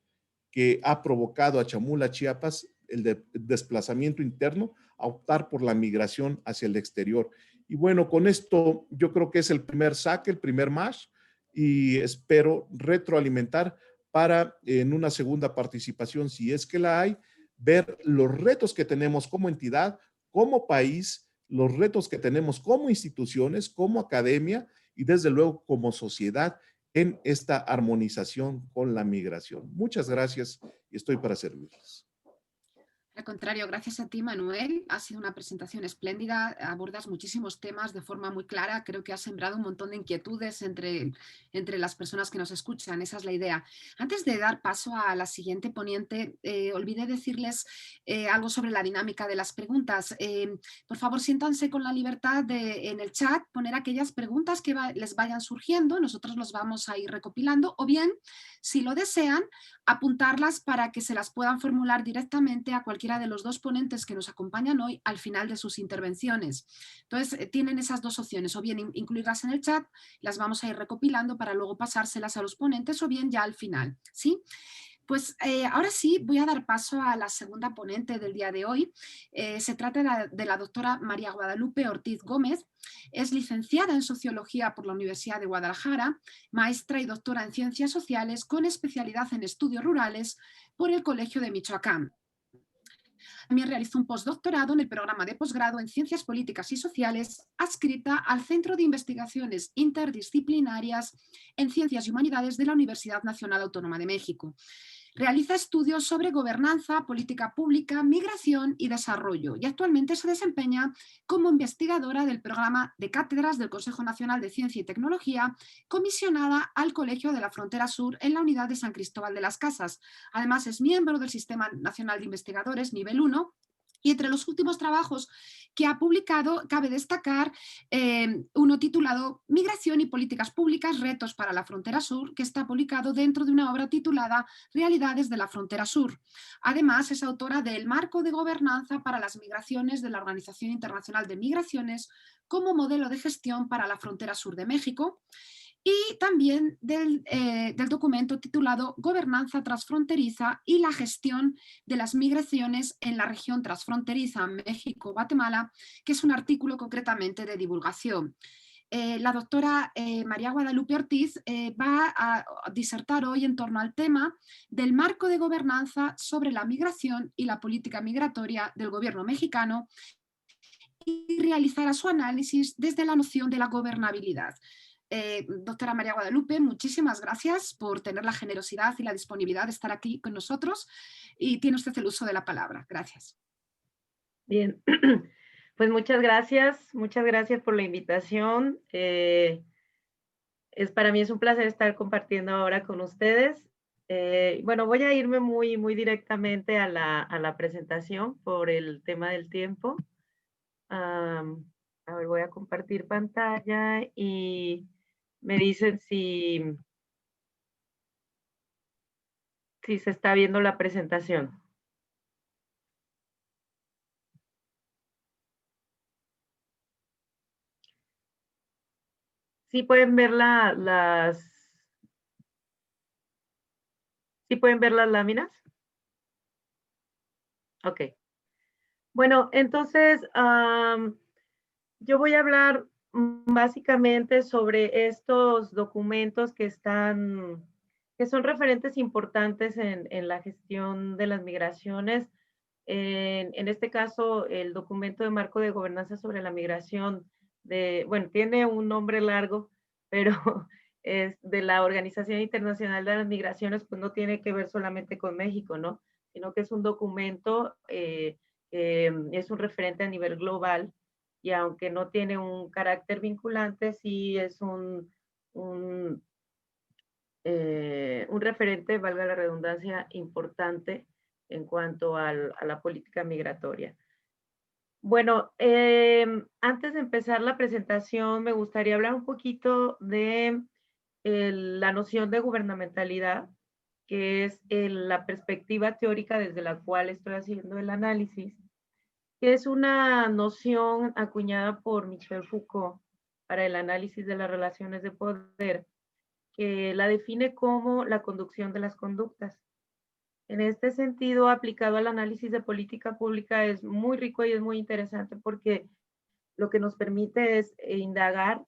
que ha provocado a Chamula, Chiapas, el desplazamiento interno, a optar por la migración hacia el exterior. Y bueno, con esto yo creo que es el primer saque, el primer match, y espero retroalimentar para en una segunda participación, si es que la hay, ver los retos que tenemos como entidad, como país, los retos que tenemos como instituciones, como academia y desde luego como sociedad en esta armonización con la migración. Muchas gracias y estoy para servirles. Al contrario, gracias a ti, Manuel. Ha sido una presentación espléndida, abordas muchísimos temas de forma muy clara, creo que has sembrado un montón de inquietudes entre las personas que nos escuchan, esa es la idea. Antes de dar paso a la siguiente ponente, olvidé decirles algo sobre la dinámica de las preguntas. Por favor, siéntanse con la libertad de en el chat poner aquellas preguntas que les vayan surgiendo, nosotros los vamos a ir recopilando, o bien, si lo desean, apuntarlas para que se las puedan formular directamente a cualquiera de los dos ponentes que nos acompañan hoy al final de sus intervenciones. Entonces, tienen esas dos opciones, o bien incluirlas en el chat, las vamos a ir recopilando para luego pasárselas a los ponentes, o bien ya al final, ¿sí? Pues ahora sí voy a dar paso a la segunda ponente del día de hoy. Se trata de la doctora María Guadalupe Ortiz Gómez. Es licenciada en Sociología por la Universidad de Guadalajara, maestra y doctora en Ciencias Sociales con especialidad en Estudios Rurales por el Colegio de Michoacán. También realizó un postdoctorado en el programa de posgrado en Ciencias Políticas y Sociales, adscrita al Centro de Investigaciones Interdisciplinarias en Ciencias y Humanidades de la Universidad Nacional Autónoma de México. Realiza estudios sobre gobernanza, política pública, migración y desarrollo y actualmente se desempeña como investigadora del programa de cátedras del Consejo Nacional de Ciencia y Tecnología, comisionada al Colegio de la Frontera Sur en la unidad de San Cristóbal de las Casas. Además es miembro del Sistema Nacional de Investigadores Nivel 1 y entre los últimos trabajos que ha publicado cabe destacar uno titulado Migración y Políticas Públicas, Retos para la Frontera Sur, que está publicado dentro de una obra titulada Realidades de la Frontera Sur. Además, es autora del Marco de Gobernanza para las Migraciones de la Organización Internacional de Migraciones como modelo de gestión para la frontera sur de México, y también del documento titulado Gobernanza transfronteriza y la gestión de las migraciones en la región transfronteriza México-Guatemala, que es un artículo concretamente de divulgación. La doctora María Guadalupe Ortiz va a disertar hoy en torno al tema del marco de gobernanza sobre la migración y la política migratoria del gobierno mexicano y realizará su análisis desde la noción de la gobernabilidad. Doctora María Guadalupe, muchísimas gracias por tener la generosidad y la disponibilidad de estar aquí con nosotros y tiene usted el uso de la palabra. Gracias. Bien, pues muchas gracias por la invitación. Para mí es un placer estar compartiendo ahora con ustedes. Bueno, voy a irme muy directamente a la presentación por el tema del tiempo. A ver, voy a compartir pantalla y me dicen si se está viendo la presentación. ¿Sí pueden ver ¿sí pueden ver las láminas? Ok. Bueno, entonces yo voy a hablar básicamente sobre estos documentos que son referentes importantes en la gestión de las migraciones. En este caso, el documento de marco de gobernanza sobre la migración bueno, tiene un nombre largo, pero es de la Organización Internacional de las Migraciones, pues no tiene que ver solamente con México, ¿no? Sino que es un documento, es un referente a nivel global, y aunque no tiene un carácter vinculante, sí es un referente, valga la redundancia, importante en cuanto a la política migratoria. Bueno, antes de empezar la presentación, me gustaría hablar un poquito de la noción de gubernamentalidad, que es la perspectiva teórica desde la cual estoy haciendo el análisis, que es una noción acuñada por Michel Foucault para el análisis de las relaciones de poder, que la define como la conducción de las conductas. En este sentido, aplicado al análisis de política pública, es muy rico y es muy interesante porque lo que nos permite es indagar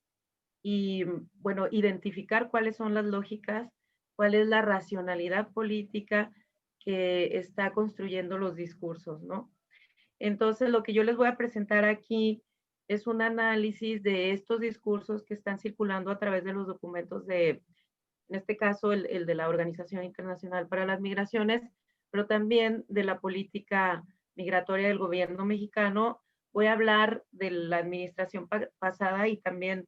y, bueno, identificar cuáles son las lógicas, cuál es la racionalidad política que está construyendo los discursos, ¿no? Entonces, lo que yo les voy a presentar aquí es un análisis de estos discursos que están circulando a través de los documentos de, en este caso, el de la Organización Internacional para las Migraciones, pero también de la política migratoria del gobierno mexicano. Voy a hablar de la administración pasada y también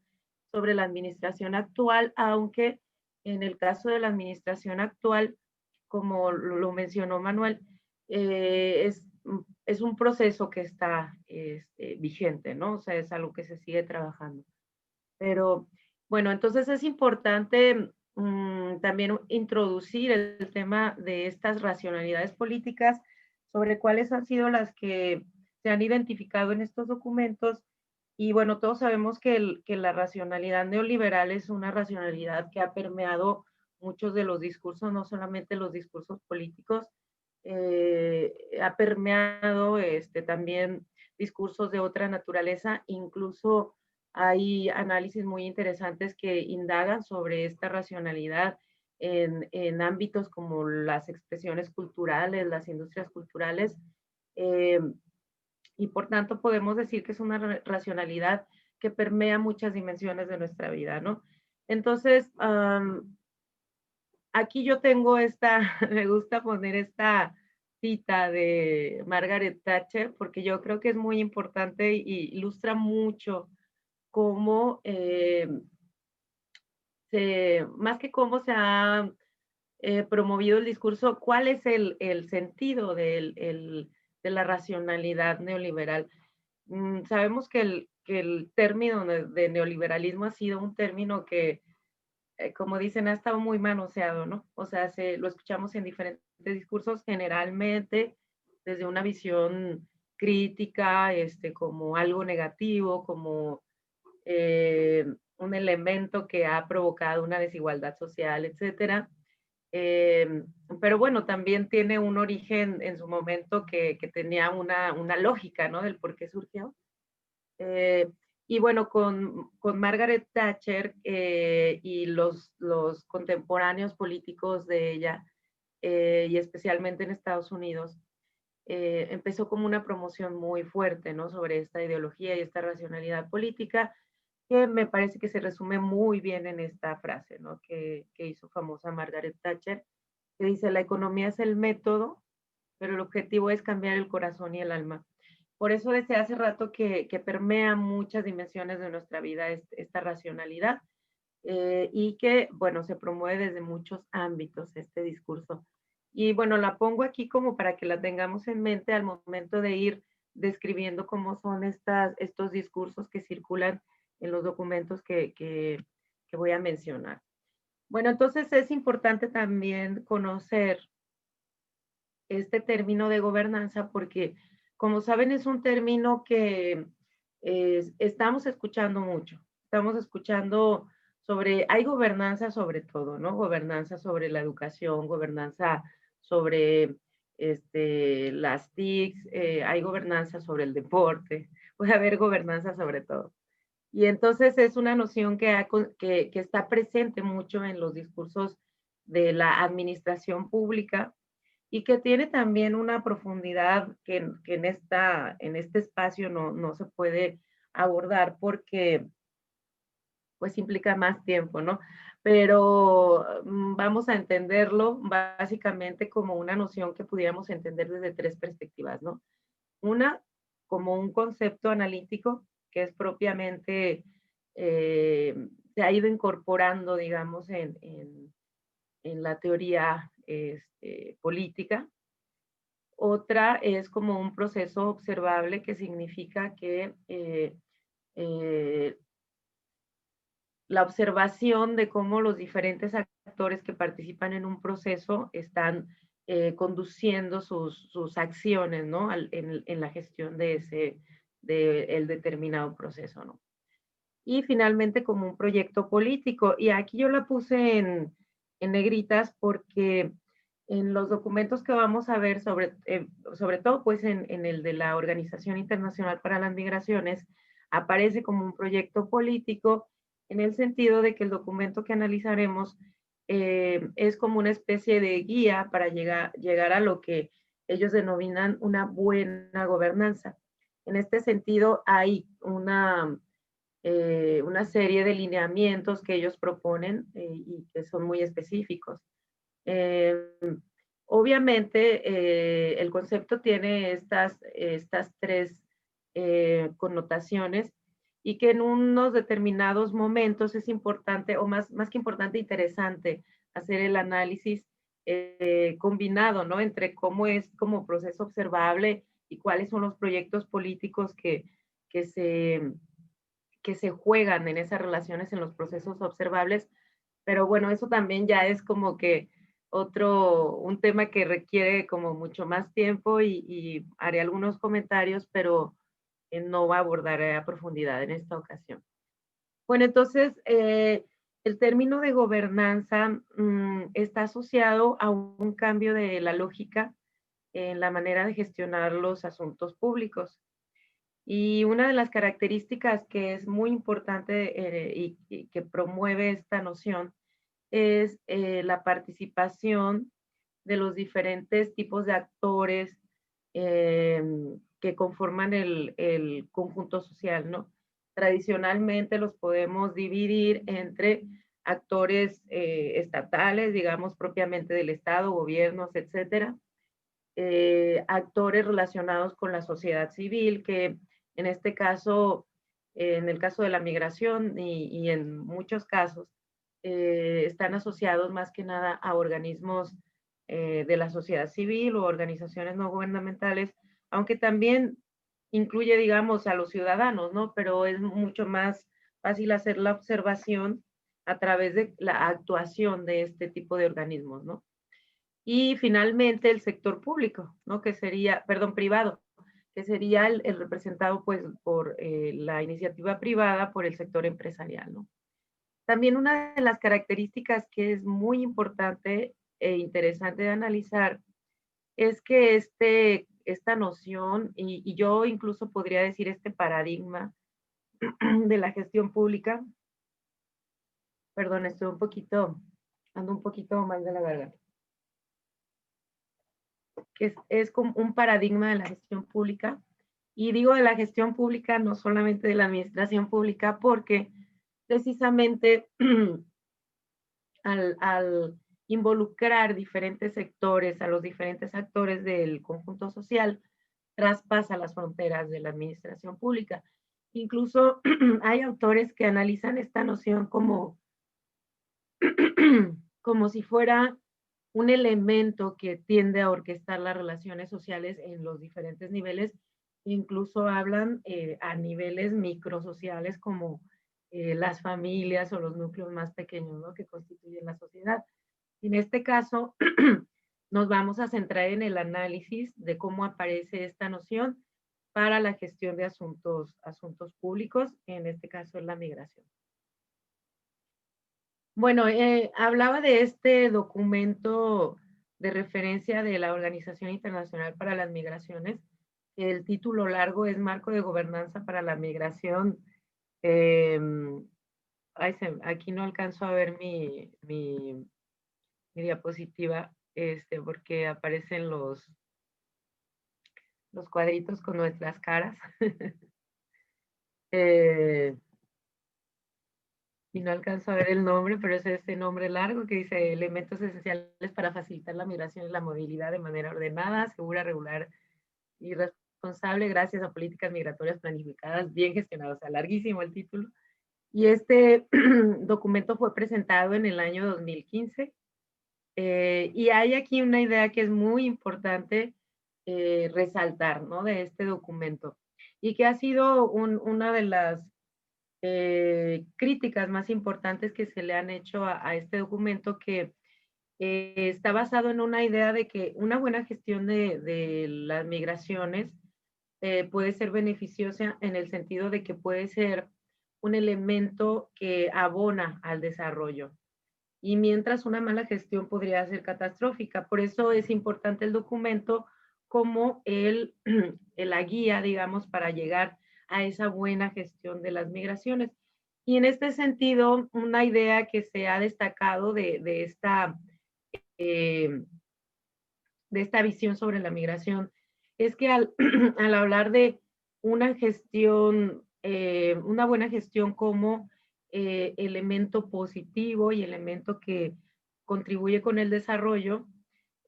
sobre la administración actual, aunque en el caso de la administración actual, como lo mencionó Manuel, es un proceso que está vigente, ¿no? O sea, es algo que se sigue trabajando. Pero bueno, entonces es importante también introducir el tema de estas racionalidades políticas, sobre cuáles han sido las que se han identificado en estos documentos. Y bueno, todos sabemos que la racionalidad neoliberal es una racionalidad que ha permeado muchos de los discursos, no solamente los discursos políticos, ha permeado también discursos de otra naturaleza, incluso hay análisis muy interesantes que indagan sobre esta racionalidad en ámbitos como las expresiones culturales, las industrias culturales, y por tanto podemos decir que es una racionalidad que permea muchas dimensiones de nuestra vida, ¿no? Entonces, aquí yo tengo me gusta poner esta cita de Margaret Thatcher, porque yo creo que es muy importante y ilustra mucho cómo, más que cómo se ha promovido el discurso, cuál es el sentido de la racionalidad neoliberal. Sabemos que el término de neoliberalismo ha sido un término que, como dicen, ha estado muy manoseado, ¿no? O sea, lo escuchamos en diferentes discursos, generalmente desde una visión crítica, como algo negativo, como un elemento que ha provocado una desigualdad social, etcétera. Pero bueno, también tiene un origen en su momento que tenía una lógica, ¿no? Del por qué surgió. Y bueno, con Margaret Thatcher y los contemporáneos políticos de ella, y especialmente en Estados Unidos, empezó como una promoción muy fuerte, ¿no? Sobre esta ideología y esta racionalidad política, que me parece que se resume muy bien en esta frase, ¿no? Que hizo famosa Margaret Thatcher, que dice: la economía es el método, pero el objetivo es cambiar el corazón y el alma. Por eso desde hace rato que permea muchas dimensiones de nuestra vida esta racionalidad, y que, bueno, se promueve desde muchos ámbitos este discurso. Y bueno, la pongo aquí como para que la tengamos en mente al momento de ir describiendo cómo son estos discursos que circulan en los documentos que voy a mencionar. Bueno, entonces es importante también conocer este término de gobernanza porque, como saben, es un término que estamos escuchando mucho. Estamos escuchando hay gobernanza sobre todo, ¿no? Gobernanza sobre la educación, gobernanza sobre las TICs, hay gobernanza sobre el deporte, puede haber gobernanza sobre todo. Y entonces es una noción que está presente mucho en los discursos de la administración pública y que tiene también una profundidad que en este espacio no se puede abordar porque pues implica más tiempo, ¿no? Pero vamos a entenderlo básicamente como una noción que pudiéramos entender desde tres perspectivas, ¿no? Una, como un concepto analítico que es propiamente, se ha ido incorporando, digamos, en la teoría política. Otra es como un proceso observable que significa que eh, la observación de cómo los diferentes actores que participan en un proceso están conduciendo sus acciones, ¿no? En la gestión de el determinado proceso, ¿no? Y finalmente como un proyecto político. Y aquí yo la puse en negritas porque en los documentos que vamos a ver, sobre todo pues en el de la Organización Internacional para las Migraciones, aparece como un proyecto político en el sentido de que el documento que analizaremos es como una especie de guía para llegar a lo que ellos denominan una buena gobernanza. En este sentido, hay una serie de lineamientos que ellos proponen y que son muy específicos. Obviamente, el concepto tiene estas tres connotaciones y que en unos determinados momentos es importante, o más que importante, interesante, hacer el análisis combinado, ¿no? Entre cómo es como proceso observable y cuáles son los proyectos políticos que se juegan en esas relaciones en los procesos observables. Pero bueno, eso también ya es como que un tema que requiere como mucho más tiempo y haré algunos comentarios, pero no va a abordar a profundidad en esta ocasión. Bueno, entonces, el término de gobernanza está asociado a un cambio de la lógica en la manera de gestionar los asuntos públicos. Y una de las características que es muy importante y que promueve esta noción es la participación de los diferentes tipos de actores que conforman el conjunto social, ¿no? Tradicionalmente los podemos dividir entre actores estatales, digamos propiamente del Estado, gobiernos, etcétera, actores relacionados con la sociedad civil, que en este caso, en el caso de la migración y en muchos casos, están asociados más que nada a organismos de la sociedad civil o organizaciones no gubernamentales, aunque también incluye, digamos, a los ciudadanos, ¿no? Pero es mucho más fácil hacer la observación a través de la actuación de este tipo de organismos, ¿no? Y finalmente el sector público, ¿no? Que sería, perdón, privado, que sería el representado pues por la iniciativa privada, por el sector empresarial, ¿no? También una de las características que es muy importante e interesante de analizar es que esta noción, y yo incluso podría decir este paradigma de la gestión pública, perdón, ando un poquito mal de la garganta, que es como un paradigma de la gestión pública. Y digo de la gestión pública, no solamente de la administración pública, porque precisamente al involucrar diferentes sectores, a los diferentes actores del conjunto social, traspasa las fronteras de la administración pública. Incluso hay autores que analizan esta noción como, como si fuera un elemento que tiende a orquestar las relaciones sociales en los diferentes niveles. Incluso hablan a niveles microsociales como las familias o los núcleos más pequeños, ¿no? Que constituyen la sociedad. En este caso, nos vamos a centrar en el análisis de cómo aparece esta noción para la gestión de asuntos públicos, en este caso es la migración. Bueno, hablaba de este documento de referencia de la Organización Internacional para las Migraciones. El título largo es Marco de Gobernanza para la Migración. Aquí no alcanzo a ver mi diapositiva, porque aparecen los cuadritos con nuestras caras. Y no alcanzo a ver el nombre, pero es este nombre largo que dice elementos esenciales para facilitar la migración y la movilidad de manera ordenada, segura, regular y responsable gracias a políticas migratorias planificadas, bien gestionadas. O sea, larguísimo el título. Y este documento fue presentado en el año 2015. Y hay aquí una idea que es muy importante resaltar, ¿no? De este documento y que ha sido una de las críticas más importantes que se le han hecho a este documento, que está basado en una idea de que una buena gestión de las migraciones puede ser beneficiosa en el sentido de que puede ser un elemento que abona al desarrollo. Y mientras una mala gestión podría ser catastrófica. Por eso es importante el documento como la guía, digamos, para llegar a esa buena gestión de las migraciones. Y en este sentido, una idea que se ha destacado de esta visión sobre la migración es que al hablar de una gestión, una buena gestión como elemento positivo y elemento que contribuye con el desarrollo,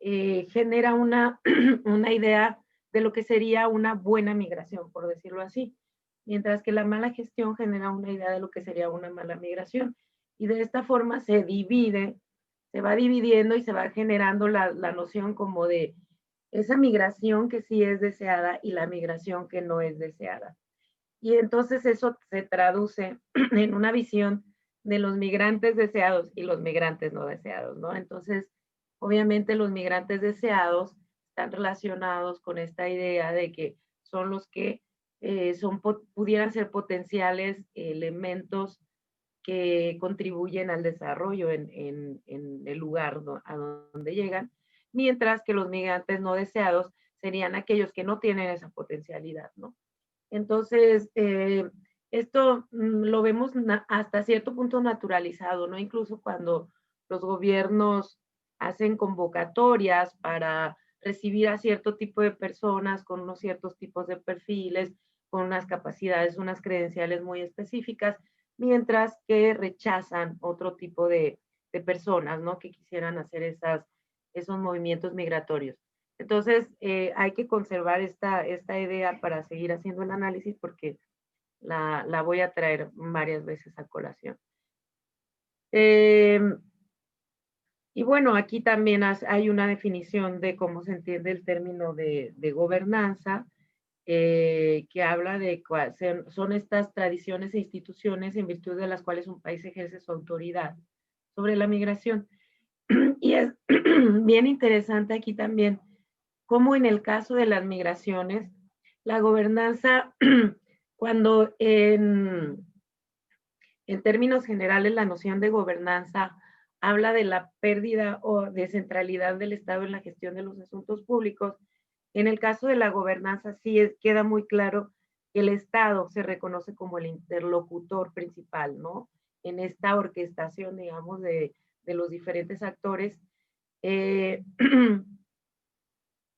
genera una, una idea de lo que sería una buena migración, por decirlo así, mientras que la mala gestión genera una idea de lo que sería una mala migración. Y de esta forma se divide, se va dividiendo y se va generando la noción como de esa migración que sí es deseada y la migración que no es deseada. Y entonces eso se traduce en una visión de los migrantes deseados y los migrantes no deseados, ¿no? Entonces, obviamente los migrantes deseados están relacionados con esta idea de que son los que pudieran ser potenciales elementos que contribuyen al desarrollo en el lugar a donde llegan, mientras que los migrantes no deseados serían aquellos que no tienen esa potencialidad, ¿no? Entonces, esto lo vemos hasta cierto punto naturalizado, ¿no? Incluso cuando los gobiernos hacen convocatorias para recibir a cierto tipo de personas con unos ciertos tipos de perfiles, con unas capacidades, unas credenciales muy específicas, mientras que rechazan otro tipo de personas, ¿no? Que quisieran hacer esos movimientos migratorios. Entonces, hay que conservar esta idea para seguir haciendo el análisis porque la voy a traer varias veces a colación. Y bueno, aquí también hay una definición de cómo se entiende el término de gobernanza, que habla de cuáles son estas tradiciones e instituciones en virtud de las cuales un país ejerce su autoridad sobre la migración. Y es bien interesante aquí también cómo en el caso de las migraciones, la gobernanza, cuando en términos generales la noción de gobernanza habla de la pérdida o de centralidad del Estado en la gestión de los asuntos públicos, en el caso de la gobernanza sí queda muy claro que el Estado se reconoce como el interlocutor principal, ¿no? En esta orquestación, digamos, de los diferentes actores.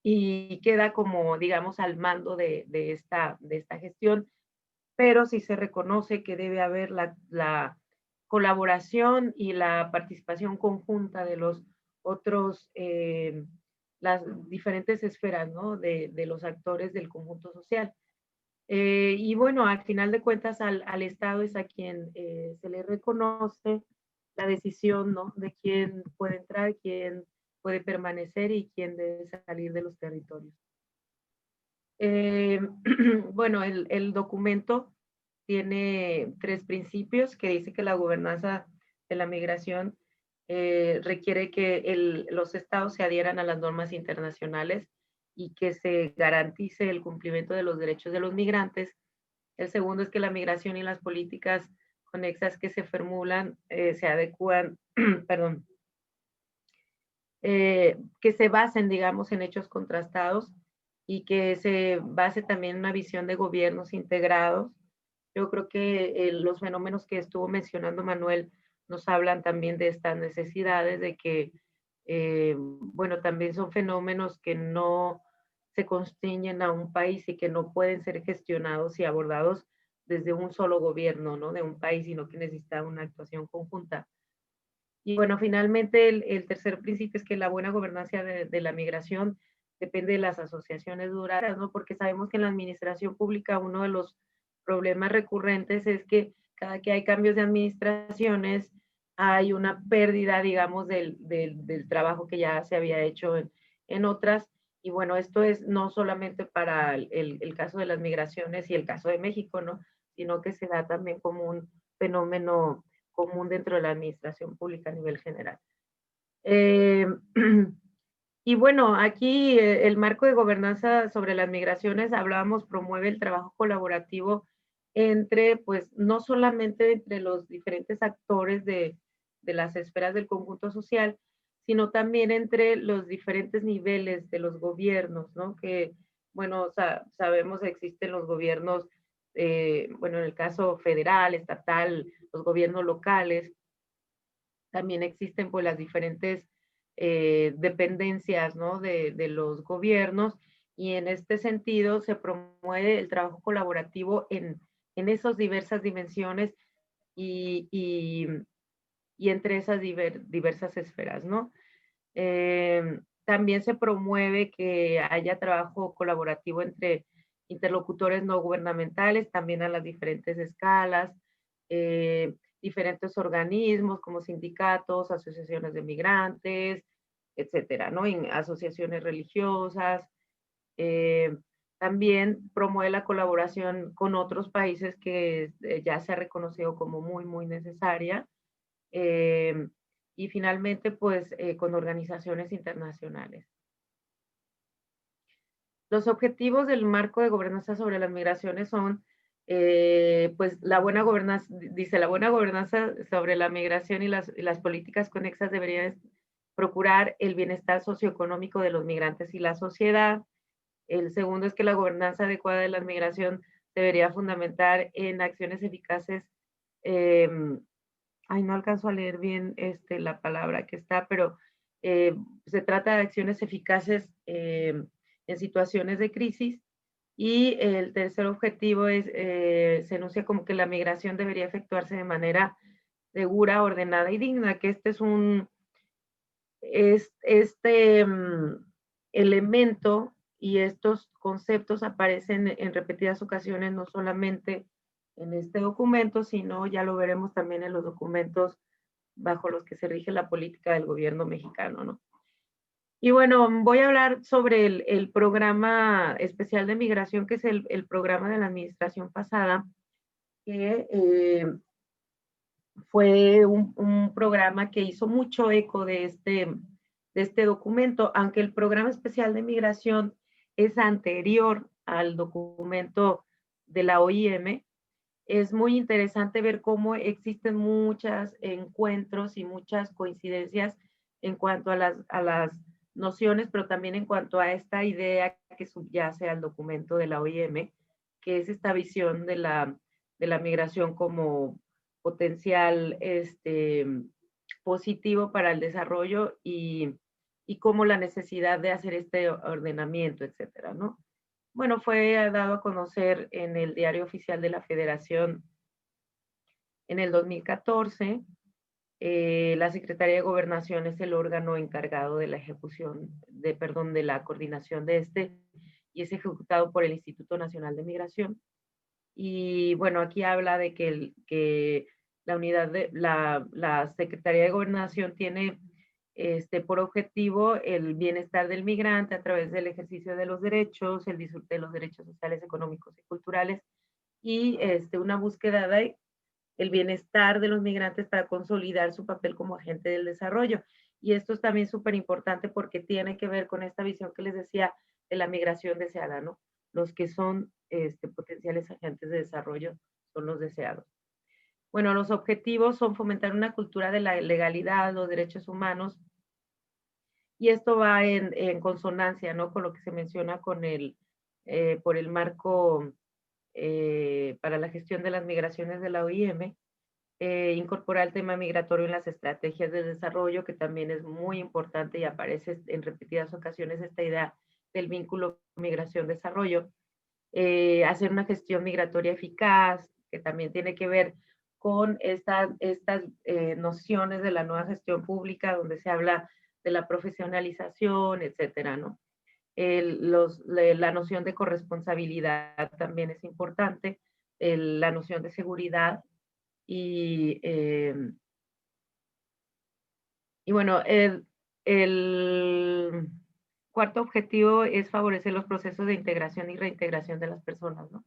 Y queda como, digamos, al mando de esta gestión, pero sí se reconoce que debe haber la colaboración y la participación conjunta de los otros, las diferentes esferas, ¿no? De los actores del conjunto social. Y bueno, al final de cuentas al Estado es a quien se le reconoce la decisión, ¿no? De quién puede entrar, quién puede permanecer y quién debe salir de los territorios. Bueno, el documento tiene 3 principios que dice que la gobernanza de la migración requiere que los estados se adhieran a las normas internacionales y que se garantice el cumplimiento de los derechos de los migrantes. El segundo es que la migración y las políticas conexas que se formulan se adecúan, perdón, que se basen, digamos, en hechos contrastados y que se base también en una visión de gobiernos integrados. Yo creo que los fenómenos que estuvo mencionando Manuel nos hablan también de estas necesidades, de que, bueno, también son fenómenos que no se constriñen a un país y que no pueden ser gestionados y abordados desde un solo gobierno, ¿no? De un país, sino que necesita una actuación conjunta. Y bueno, finalmente el tercer principio es que la buena gobernanza de la migración depende de las asociaciones duraderas, ¿no? Porque sabemos que en la administración pública uno de los problemas recurrentes es que cada que hay cambios de administraciones hay una pérdida, digamos, del trabajo que ya se había hecho en otras. Y bueno, esto es no solamente para el caso de las migraciones y el caso de México, ¿no? Sino que se da también como un fenómeno común dentro de la administración pública a nivel general. Y bueno, aquí el marco de gobernanza sobre las migraciones, hablábamos, promueve el trabajo colaborativo entre, pues, no solamente entre los diferentes actores de las esferas del conjunto social, sino también entre los diferentes niveles de los gobiernos, ¿no? Que, bueno, sabemos que existen los gobiernos, bueno, en el caso federal, estatal, los gobiernos locales, también existen pues las diferentes dependencias, ¿no? de los gobiernos y en este sentido se promueve el trabajo colaborativo en esas diversas dimensiones y entre esas diversas esferas, ¿no? También se promueve que haya trabajo colaborativo entre interlocutores no gubernamentales, también a las diferentes escalas, diferentes organismos como sindicatos, asociaciones de migrantes, etcétera, ¿no? En asociaciones religiosas. También promueve la colaboración con otros países que ya se ha reconocido como muy, muy necesaria. Y finalmente, pues, con organizaciones internacionales. Los objetivos del marco de gobernanza sobre las migraciones son, pues, la buena gobernanza, dice, la buena gobernanza sobre la migración y las políticas conexas deberían procurar el bienestar socioeconómico de los migrantes y la sociedad. El segundo es que la gobernanza adecuada de la migración debería fundamentar en acciones eficaces. No alcanzo a leer bien la palabra que está, pero se trata de acciones eficaces en situaciones de crisis. Y el tercer objetivo se enuncia como que la migración debería efectuarse de manera segura, ordenada y digna, que este elemento y estos conceptos aparecen en repetidas ocasiones, no solamente en este documento, sino ya lo veremos también en los documentos bajo los que se rige la política del gobierno mexicano, ¿no? Y bueno, voy a hablar sobre el programa especial de migración, que es el programa de la administración pasada, que fue un programa que hizo mucho eco de este documento, aunque el programa especial de migración es anterior al documento de la OIM. Es muy interesante ver cómo existen muchos encuentros y muchas coincidencias en cuanto a las nociones, pero también en cuanto a esta idea que subyace al documento de la OIM, que es esta visión de la migración como potencial positivo para el desarrollo y como la necesidad de hacer este ordenamiento, etcétera, ¿no? Bueno, fue dado a conocer en el Diario Oficial de la Federación en el 2014. La Secretaría de Gobernación es el órgano encargado de la ejecución, de la coordinación de y es ejecutado por el Instituto Nacional de Migración. Y bueno, aquí habla de que la unidad de la Secretaría de Gobernación tiene por objetivo el bienestar del migrante a través del ejercicio de los derechos, el disfrute de los derechos sociales, económicos y culturales, y una búsqueda de el bienestar de los migrantes para consolidar su papel como agente del desarrollo. Y esto es también súper importante porque tiene que ver con esta visión que les decía de la migración deseada, ¿no? Los que son potenciales agentes de desarrollo son los deseados. Bueno, los objetivos son fomentar una cultura de la legalidad, los derechos humanos, y esto va en consonancia, ¿no? Con lo que se menciona por el marco para la gestión de las migraciones de la OIM, incorporar el tema migratorio en las estrategias de desarrollo, que también es muy importante y aparece en repetidas ocasiones esta idea del vínculo migración-desarrollo, hacer una gestión migratoria eficaz, que también tiene que ver con estas nociones de la nueva gestión pública, donde se habla de la profesionalización, etcétera, ¿no? La noción de corresponsabilidad también es importante, la noción de seguridad y bueno, el cuarto objetivo es favorecer los procesos de integración y reintegración de las personas, ¿no?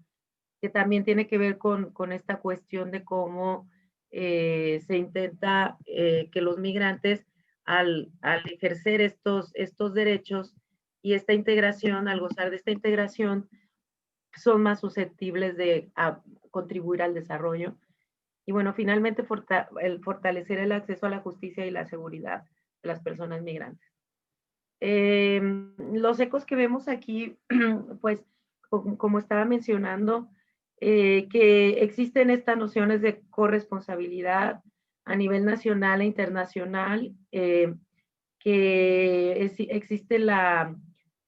Que también tiene que ver con esta cuestión de cómo se intenta que los migrantes al ejercer estos derechos y esta integración, al gozar de esta integración, son más susceptibles de contribuir al desarrollo. Y bueno, finalmente el fortalecer el acceso a la justicia y la seguridad de las personas migrantes. Los ecos que vemos aquí, pues, como estaba mencionando, que existen estas nociones de corresponsabilidad a nivel nacional e internacional, que existe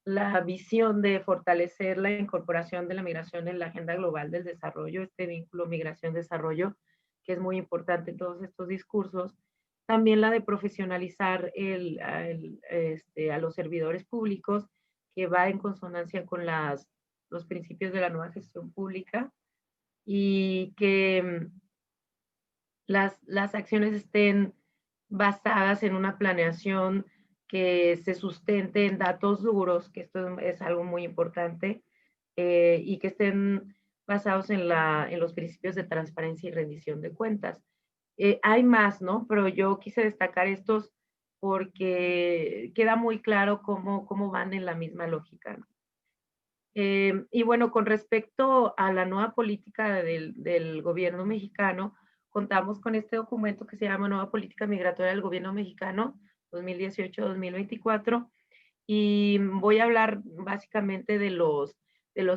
la visión de fortalecer la incorporación de la migración en la agenda global del desarrollo, este vínculo migración-desarrollo, que es muy importante en todos estos discursos. También la de profesionalizar a los servidores públicos, que va en consonancia con los principios de la nueva gestión pública, y que las acciones estén basadas en una planeación que se sustente en datos duros, que esto es algo muy importante, y que estén basados en los principios de transparencia y rendición de cuentas. Hay más, ¿no? Pero yo quise destacar estos porque queda muy claro cómo van en la misma lógica, ¿no? Y bueno, con respecto a la nueva política del gobierno mexicano, contamos con este documento que se llama Nueva Política Migratoria del Gobierno Mexicano 2018-2024, y voy a hablar básicamente de los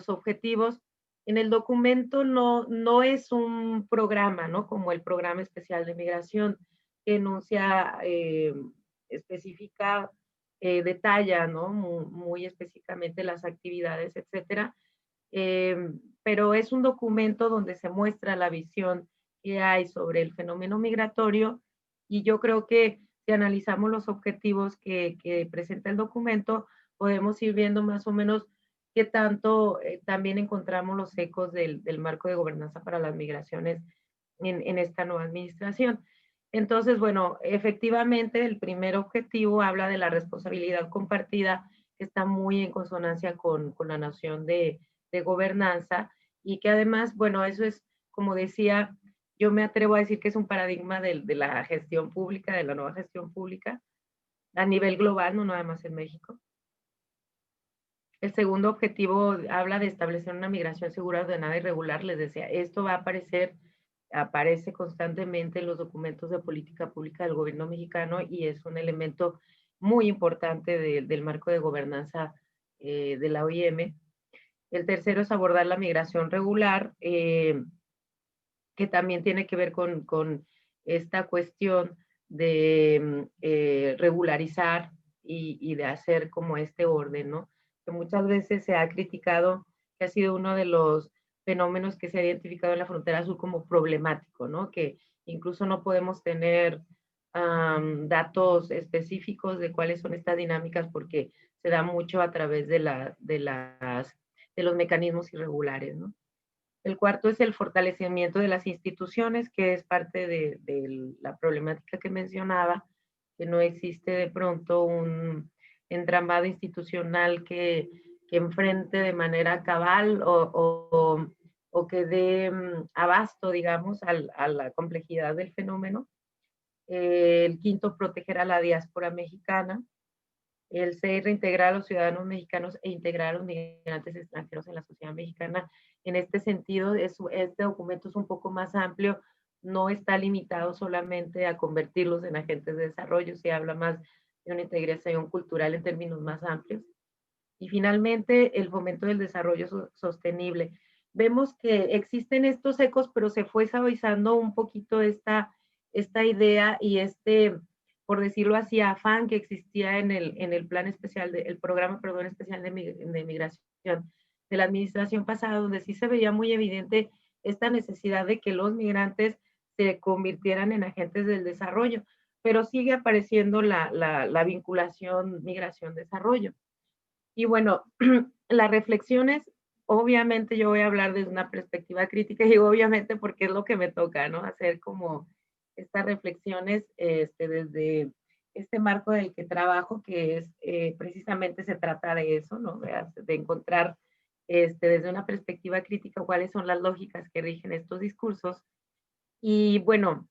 objetivos. En el documento no es un programa, ¿no? Como el Programa Especial de Migración, que enuncia, especifica, detalla, ¿no? Muy específicamente las actividades, etcétera. Pero es un documento donde se muestra la visión que hay sobre el fenómeno migratorio, y yo creo que si analizamos los objetivos que presenta el documento, podemos ir viendo más o menos qué tanto también encontramos los ecos del marco de gobernanza para las migraciones en esta nueva administración. Entonces, bueno, efectivamente el primer objetivo habla de la responsabilidad compartida, que está muy en consonancia con la noción de gobernanza, y que además, bueno, eso es, como decía, yo me atrevo a decir que es un paradigma de la gestión pública, de la nueva gestión pública, a nivel global, no nada más en México. El segundo objetivo habla de establecer una migración segura, ordenada y regular. Les decía, esto va a aparece constantemente en los documentos de política pública del gobierno mexicano, y es un elemento muy importante del marco de gobernanza de la OIM. El tercero es abordar la migración regular, que también tiene que ver con esta cuestión de regularizar y de hacer como este orden, ¿no? Que muchas veces se ha criticado, que ha sido uno de los fenómenos que se ha identificado en la frontera sur como problemático, ¿no? Que incluso no podemos tener datos específicos de cuáles son estas dinámicas, porque se da mucho a través de los mecanismos irregulares, ¿no? El cuarto es el fortalecimiento de las instituciones, que es parte de la problemática que mencionaba, que no existe de pronto un entramado institucional que enfrente de manera cabal o que dé abasto, digamos, a la complejidad del fenómeno. El quinto, proteger a la diáspora mexicana. El 6, reintegrar a los ciudadanos mexicanos e integrar a los migrantes extranjeros en la sociedad mexicana. En este sentido, este documento es un poco más amplio, no está limitado solamente a convertirlos en agentes de desarrollo, se habla más de una integración cultural en términos más amplios. Y finalmente, el fomento del desarrollo sostenible. Vemos que existen estos ecos, pero se fue suavizando un poquito esta idea y por decirlo así, afán que existía en el plan especial, el programa, perdón, especial de migración de la administración pasada, donde sí se veía muy evidente esta necesidad de que los migrantes se convirtieran en agentes del desarrollo, pero sigue apareciendo la vinculación migración-desarrollo. Y bueno, las reflexiones, obviamente yo voy a hablar desde una perspectiva crítica, y obviamente porque es lo que me toca, ¿no? Hacer como estas reflexiones desde este marco del que trabajo, que es precisamente se trata de eso, ¿no? De encontrar desde una perspectiva crítica cuáles son las lógicas que rigen estos discursos. Y bueno,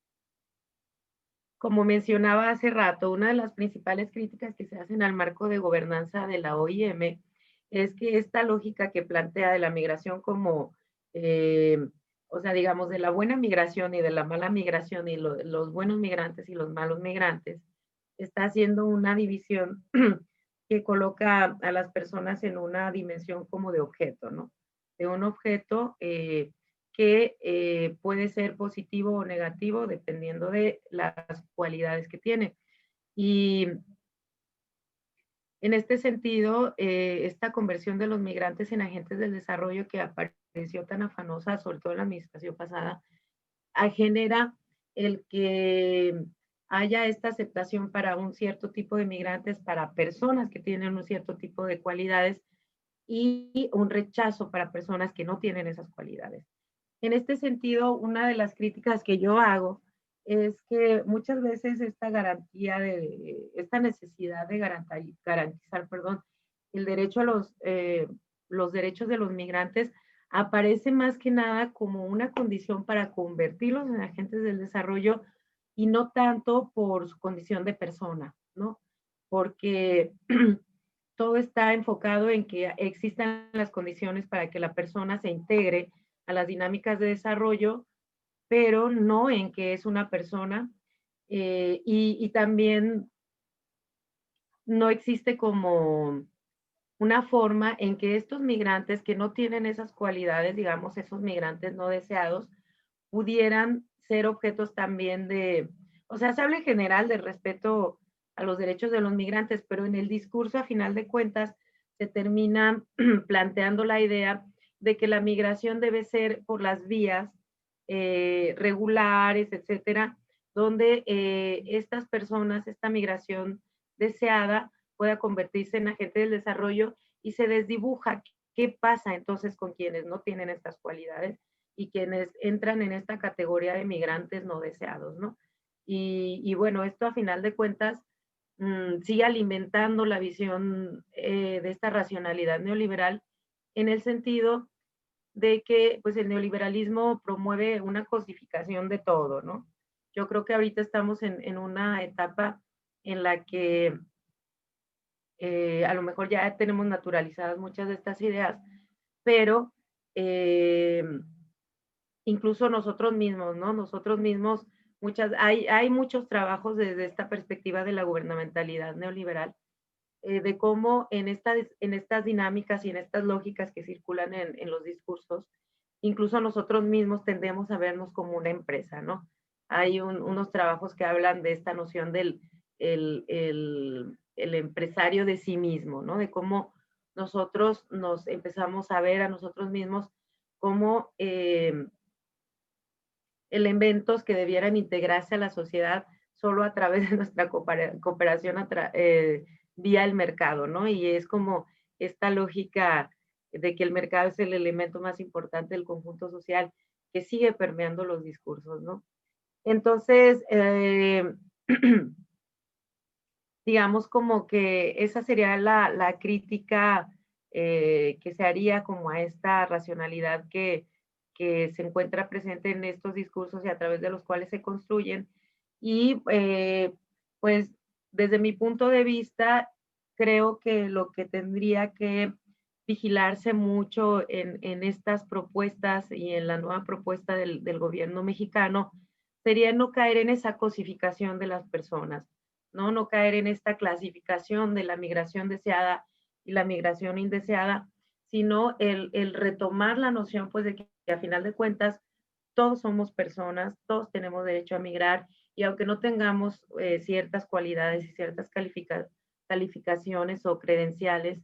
como mencionaba hace rato, una de las principales críticas que se hacen al marco de gobernanza de la OIM es que esta lógica que plantea de la migración como, o sea, digamos, de la buena migración y de la mala migración, y los buenos migrantes y los malos migrantes, está haciendo una división que coloca a las personas en una dimensión como de objeto, ¿no? De un objeto que puede ser positivo o negativo dependiendo de las cualidades que tiene. Y En este sentido, esta conversión de los migrantes en agentes del desarrollo que apareció tan afanosa, sobre todo en la administración pasada, genera el que haya esta aceptación para un cierto tipo de migrantes, para personas que tienen un cierto tipo de cualidades, y un rechazo para personas que no tienen esas cualidades. En este sentido, una de las críticas que yo hago es que muchas veces esta garantía esta necesidad de garantizar, perdón, el derecho a los derechos de los migrantes aparece más que nada como una condición para convertirlos en agentes del desarrollo y no tanto por su condición de persona, ¿no? Porque todo está enfocado en que existan las condiciones para que la persona se integre a las dinámicas de desarrollo, pero no en que es una persona. Y también no existe como una forma en que estos migrantes que no tienen esas cualidades, digamos, esos migrantes no deseados, pudieran ser objetos también o sea, se habla en general del respeto a los derechos de los migrantes, pero en el discurso, a final de cuentas, se termina planteando la idea de que la migración debe ser por las vías regulares, etcétera, donde estas personas, esta migración deseada, pueda convertirse en agente del desarrollo y se desdibuja qué pasa entonces con quienes no tienen estas cualidades y quienes entran en esta categoría de migrantes no deseados, ¿no? Y bueno, esto a final de cuentas sigue alimentando la visión de esta racionalidad neoliberal en el sentido de que pues el neoliberalismo promueve una cosificación de todo, ¿no? Yo creo que ahorita estamos en una etapa en la que a lo mejor ya tenemos naturalizadas muchas de estas ideas, pero incluso nosotros mismos, ¿no? Nosotros mismos, hay muchos trabajos desde esta perspectiva de la gubernamentalidad neoliberal, de cómo en estas dinámicas y en estas lógicas que circulan en los discursos, incluso nosotros mismos tendemos a vernos como una empresa, ¿no? Hay unos trabajos que hablan de esta noción del el empresario de sí mismo, ¿no? De cómo nosotros nos empezamos a ver a nosotros mismos como elementos que debieran integrarse a la sociedad solo a través de nuestra cooperación vía el mercado, ¿no? Y es como esta lógica de que el mercado es el elemento más importante del conjunto social que sigue permeando los discursos, ¿no? Entonces, digamos como que esa sería la crítica que se haría como a esta racionalidad que se encuentra presente en estos discursos y a través de los cuales se construyen. Y pues desde mi punto de vista, creo que lo que tendría que vigilarse mucho en estas propuestas y en la nueva propuesta del gobierno mexicano sería no caer en esa cosificación de las personas, ¿no? No caer en esta clasificación de la migración deseada y la migración indeseada, sino el retomar la noción pues de que a final de cuentas todos somos personas, todos tenemos derecho a migrar y aunque no tengamos ciertas cualidades y ciertas calificaciones o credenciales,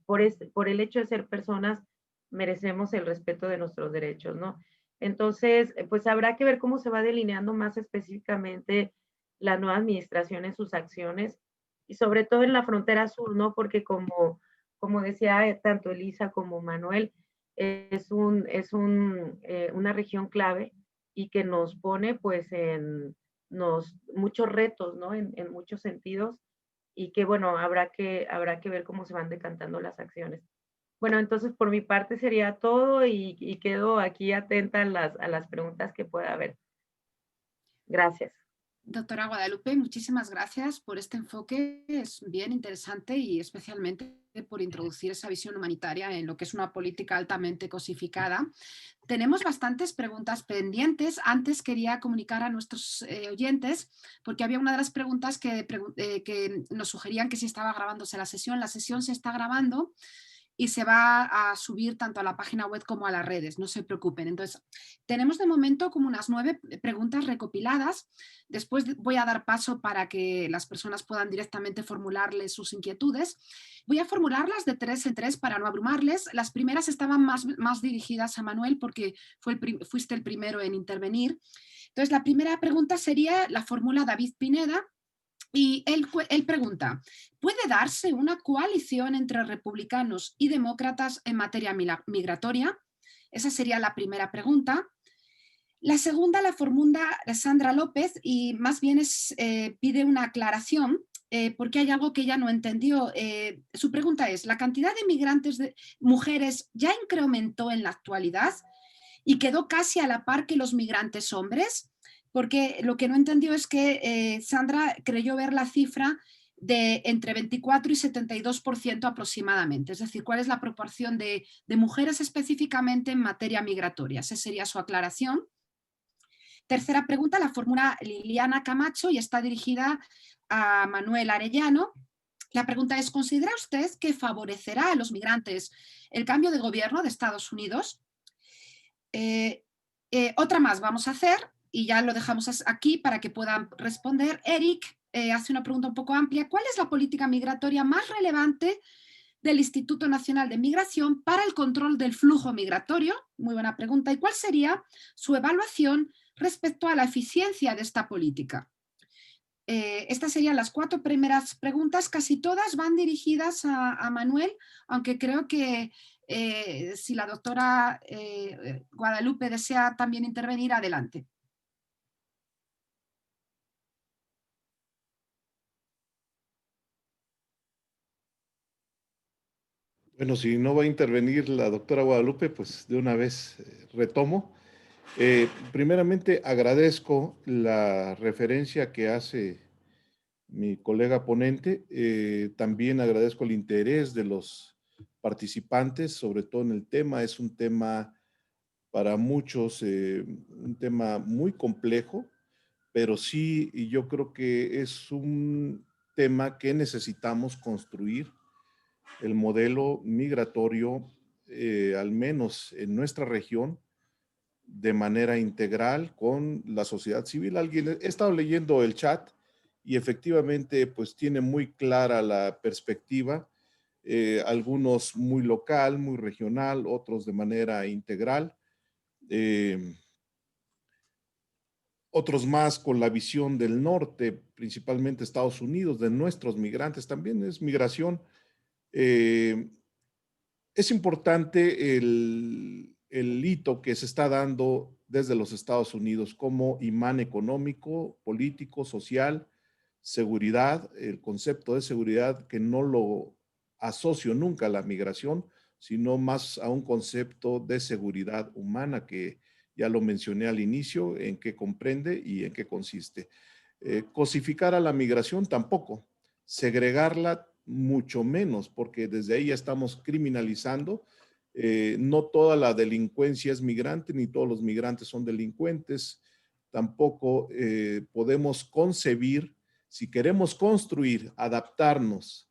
por el hecho de ser personas merecemos el respeto de nuestros derechos, ¿no? Entonces, pues habrá que ver cómo se va delineando más específicamente la nueva administración en sus acciones y sobre todo en la frontera sur, ¿no? Porque como decía tanto Elisa como Manuel, es una región clave y que nos pone pues muchos retos, ¿no? En muchos sentidos y que bueno, habrá que ver cómo se van decantando las acciones. Bueno, entonces por mi parte sería todo y quedo aquí atenta a las preguntas que pueda haber. Gracias. Doctora Guadalupe, muchísimas gracias por este enfoque, es bien interesante y especialmente por introducir esa visión humanitaria en lo que es una política altamente cosificada. Tenemos bastantes preguntas pendientes. Antes quería comunicar a nuestros oyentes, porque había una de las preguntas que nos sugerían que si estaba grabándose la sesión. La sesión se está grabando y se va a subir tanto a la página web como a las redes, no se preocupen. Entonces, tenemos de momento como unas 9 preguntas recopiladas. Después voy a dar paso para que las personas puedan directamente formularles sus inquietudes. Voy a formularlas de 3 en 3 para no abrumarles. Las primeras estaban más dirigidas a Manuel porque fuiste el primero en intervenir. Entonces, la primera pregunta sería, la formula David Pineda, y él pregunta, ¿puede darse una coalición entre republicanos y demócratas en materia migratoria? Esa sería la primera pregunta. La segunda la formula Sandra López y más bien pide una aclaración porque hay algo que ella no entendió. Su pregunta es, ¿la cantidad de migrantes de mujeres ya incrementó en la actualidad y quedó casi a la par que los migrantes hombres? Porque lo que no entendió es que Sandra creyó ver la cifra de entre 24 y 72% aproximadamente. Es decir, ¿cuál es la proporción de mujeres específicamente en materia migratoria? Esa sería su aclaración. Tercera pregunta, la formula Liliana Camacho y está dirigida a Manuel Arellano. La pregunta es, ¿considera usted que favorecerá a los migrantes el cambio de gobierno de Estados Unidos? Otra más vamos a hacer y ya lo dejamos aquí para que puedan responder. Eric hace una pregunta un poco amplia. ¿Cuál es la política migratoria más relevante del Instituto Nacional de Migración para el control del flujo migratorio? Muy buena pregunta. ¿Y cuál sería su evaluación respecto a la eficiencia de esta política? Estas serían las 4 primeras preguntas. Casi todas van dirigidas a Manuel, aunque creo que si la doctora Guadalupe desea también intervenir, adelante. Bueno, si no va a intervenir la doctora Guadalupe, pues de una vez retomo. Primeramente, agradezco la referencia que hace mi colega ponente. También agradezco el interés de los participantes, sobre todo en el tema. Es un tema para muchos, un tema muy complejo, pero sí, y yo creo que es un tema que necesitamos construir el modelo migratorio, al menos en nuestra región, de manera integral con la sociedad civil. He estado leyendo el chat y efectivamente pues tiene muy clara la perspectiva, algunos muy local, muy regional, otros de manera integral, otros más con la visión del norte, principalmente Estados Unidos, de nuestros migrantes, también es migración. Es importante el hito que se está dando desde los Estados Unidos como imán económico, político, social, seguridad, el concepto de seguridad que no lo asocio nunca a la migración, sino más a un concepto de seguridad humana que ya lo mencioné al inicio, en qué comprende y en qué consiste. Cosificar a la migración tampoco, segregarla mucho menos, porque desde ahí ya estamos criminalizando. No toda la delincuencia es migrante, ni todos los migrantes son delincuentes. Tampoco podemos concebir, si queremos construir, adaptarnos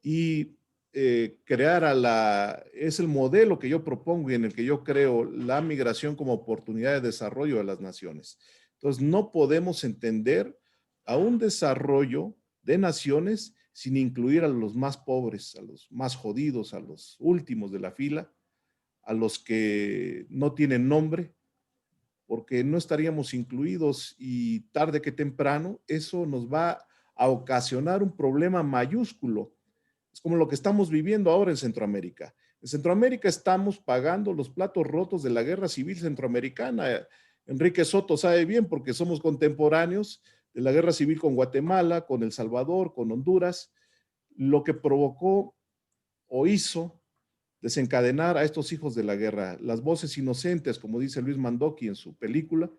y es el modelo que yo propongo y en el que yo creo la migración como oportunidad de desarrollo de las naciones. Entonces, no podemos entender a un desarrollo de naciones sin incluir a los más pobres, a los más jodidos, a los últimos de la fila, a los que no tienen nombre, porque no estaríamos incluidos y tarde que temprano eso nos va a ocasionar un problema mayúsculo. Es como lo que estamos viviendo ahora en Centroamérica. En Centroamérica estamos pagando los platos rotos de la guerra civil centroamericana. Enrique Soto sabe bien porque somos contemporáneos de la guerra civil con Guatemala, con El Salvador, con Honduras, lo que provocó o hizo desencadenar a estos hijos de la guerra. Las voces inocentes, como dice Luis Mandoki en su película,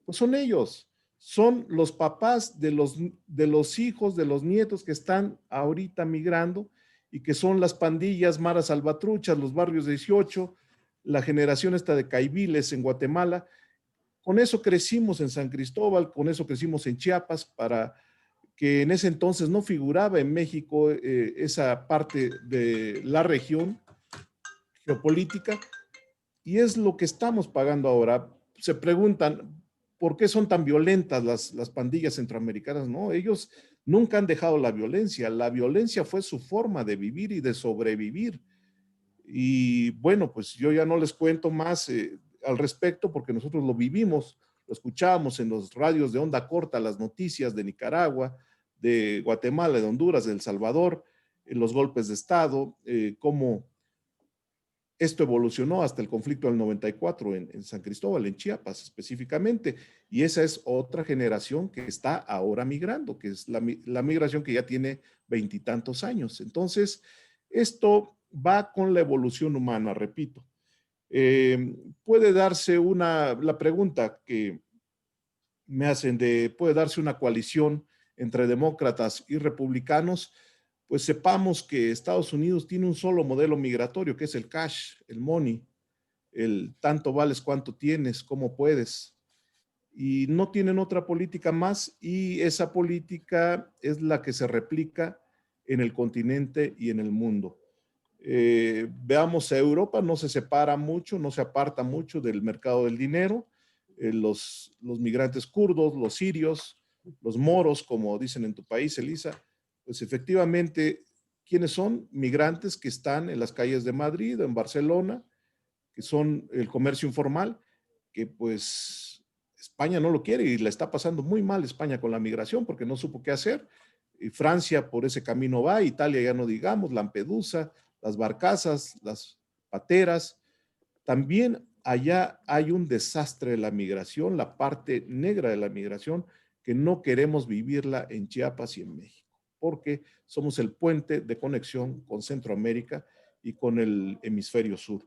pues son ellos, son los papás de los hijos, de los nietos que están ahorita migrando y que son las pandillas maras salvatruchas, los barrios 18, la generación esta de caiviles en Guatemala. Con eso crecimos en San Cristóbal, con eso crecimos en Chiapas, para que en ese entonces no figuraba en México esa parte de la región geopolítica, y es lo que estamos pagando ahora. Se preguntan, ¿por qué son tan violentas las pandillas centroamericanas? No, ellos nunca han dejado la violencia. La violencia fue su forma de vivir y de sobrevivir. Y bueno, pues yo ya no les cuento más al respecto porque nosotros lo vivimos, lo escuchábamos en los radios de onda corta, las noticias de Nicaragua, de Guatemala, de Honduras, de El Salvador, los golpes de Estado, cómo esto evolucionó hasta el conflicto del 94 en San Cristóbal, en Chiapas específicamente, y esa es otra generación que está ahora migrando, que es la migración que ya tiene 20 y tantos años. Entonces, esto va con la evolución humana, repito. Puede darse la pregunta que me hacen puede darse una coalición entre demócratas y republicanos. Pues sepamos que Estados Unidos tiene un solo modelo migratorio, que es el cash, el money, el tanto vales cuanto tienes, cómo puedes. Y no tienen otra política más, y esa política es la que se replica en el continente y en el mundo. Veamos a Europa, no se separa mucho, no se aparta mucho del mercado del dinero. Los migrantes kurdos, los sirios, los moros, como dicen en tu país, Elisa, pues efectivamente, ¿quiénes son? Migrantes que están en las calles de Madrid, en Barcelona, que son el comercio informal, que pues España no lo quiere y la está pasando muy mal España con la migración porque no supo qué hacer. Y Francia por ese camino va, Italia ya no digamos, Lampedusa, las barcazas, las pateras. También allá hay un desastre de la migración, la parte negra de la migración, que no queremos vivirla en Chiapas y en México, porque somos el puente de conexión con Centroamérica y con el hemisferio sur.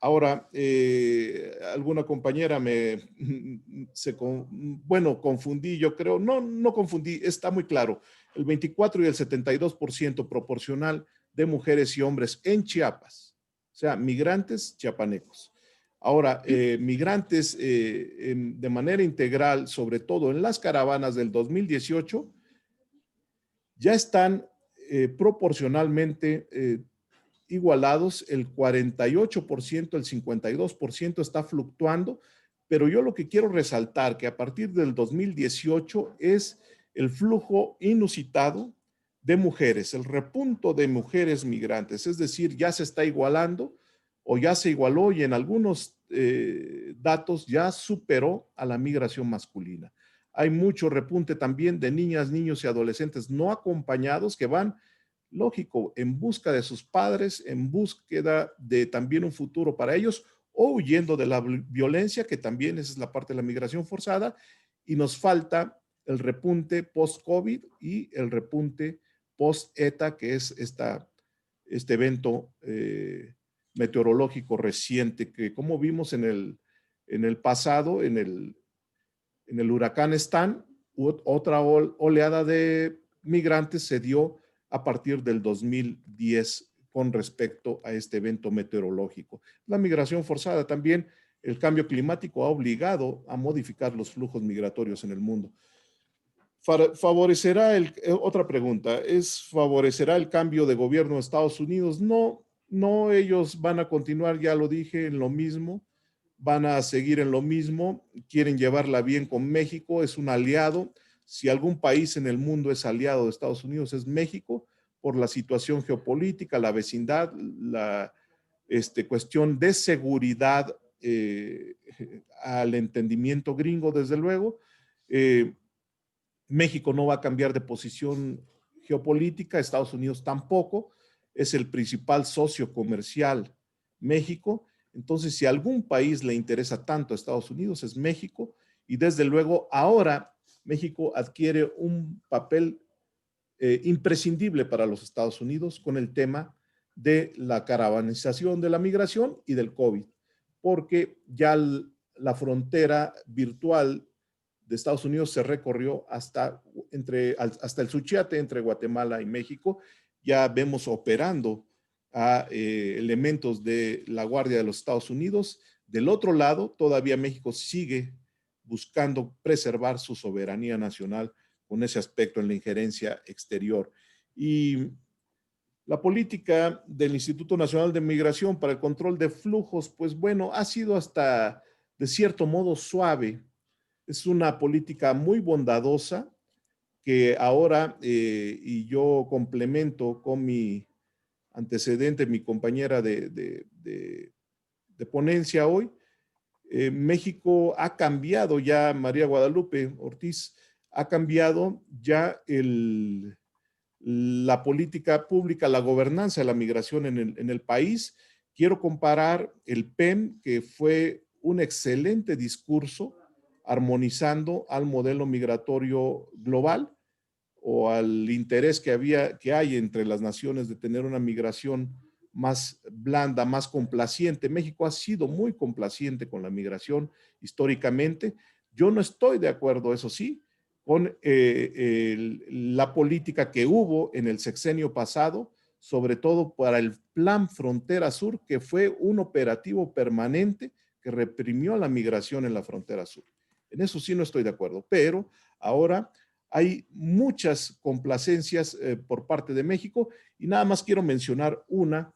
Ahora, alguna compañera confundí, yo creo, no confundí, está muy claro, el 24 y el 72% proporcional de mujeres y hombres en Chiapas, o sea, migrantes chiapanecos. Ahora, migrantes de manera integral, sobre todo en las caravanas del 2018, ya están proporcionalmente igualados, el 48%, el 52% está fluctuando, pero yo lo que quiero resaltar que a partir del 2018 es el flujo inusitado de mujeres, el repunto de mujeres migrantes, es decir, ya se está igualando o ya se igualó y en algunos datos ya superó a la migración masculina. Hay mucho repunte también de niñas, niños y adolescentes no acompañados que van, lógico, en busca de sus padres, en búsqueda de también un futuro para ellos o huyendo de la violencia, que también esa es la parte de la migración forzada, y nos falta el repunte post-COVID y el repunte post-ETA, que es este evento meteorológico reciente que, como vimos en el pasado, en el huracán Stan, otra oleada de migrantes se dio a partir del 2010 con respecto a este evento meteorológico. La migración forzada también, el cambio climático ha obligado a modificar los flujos migratorios en el mundo. ¿Favorecerá otra pregunta, favorecerá el cambio de gobierno de Estados Unidos? No, ellos van a continuar, ya lo dije, en lo mismo, van a seguir en lo mismo, quieren llevarla bien con México, es un aliado. Si algún país en el mundo es aliado de Estados Unidos es México, por la situación geopolítica, la vecindad, la cuestión de seguridad al entendimiento gringo, desde luego. México no va a cambiar de posición geopolítica, Estados Unidos tampoco, es el principal socio comercial México. Entonces, si a algún país le interesa tanto a Estados Unidos es México, y desde luego ahora México adquiere un papel imprescindible para los Estados Unidos con el tema de la caravanización de la migración y del COVID, porque ya la frontera virtual de Estados Unidos se recorrió hasta el Suchiate entre Guatemala y México. Ya vemos operando a elementos de la Guardia de los Estados Unidos. Del otro lado, todavía México sigue buscando preservar su soberanía nacional con ese aspecto en la injerencia exterior. Y La política del Instituto Nacional de Migración para el control de flujos, pues bueno, ha sido hasta de cierto modo suave. Es una política muy bondadosa que ahora, y yo complemento con mi antecedente, mi compañera de ponencia hoy, México ha cambiado ya, María Guadalupe Ortiz, ha cambiado ya la política pública, la gobernanza de la migración en el país. Quiero comparar el PEM, que fue un excelente discurso armonizando al modelo migratorio global o al interés que hay entre las naciones de tener una migración más blanda, más complaciente. México ha sido muy complaciente con la migración históricamente. Yo no estoy de acuerdo, eso sí, con la política que hubo en el sexenio pasado, sobre todo para el Plan Frontera Sur, que fue un operativo permanente que reprimió la migración en la frontera sur. En eso sí no estoy de acuerdo, pero ahora hay muchas complacencias por parte de México y nada más quiero mencionar una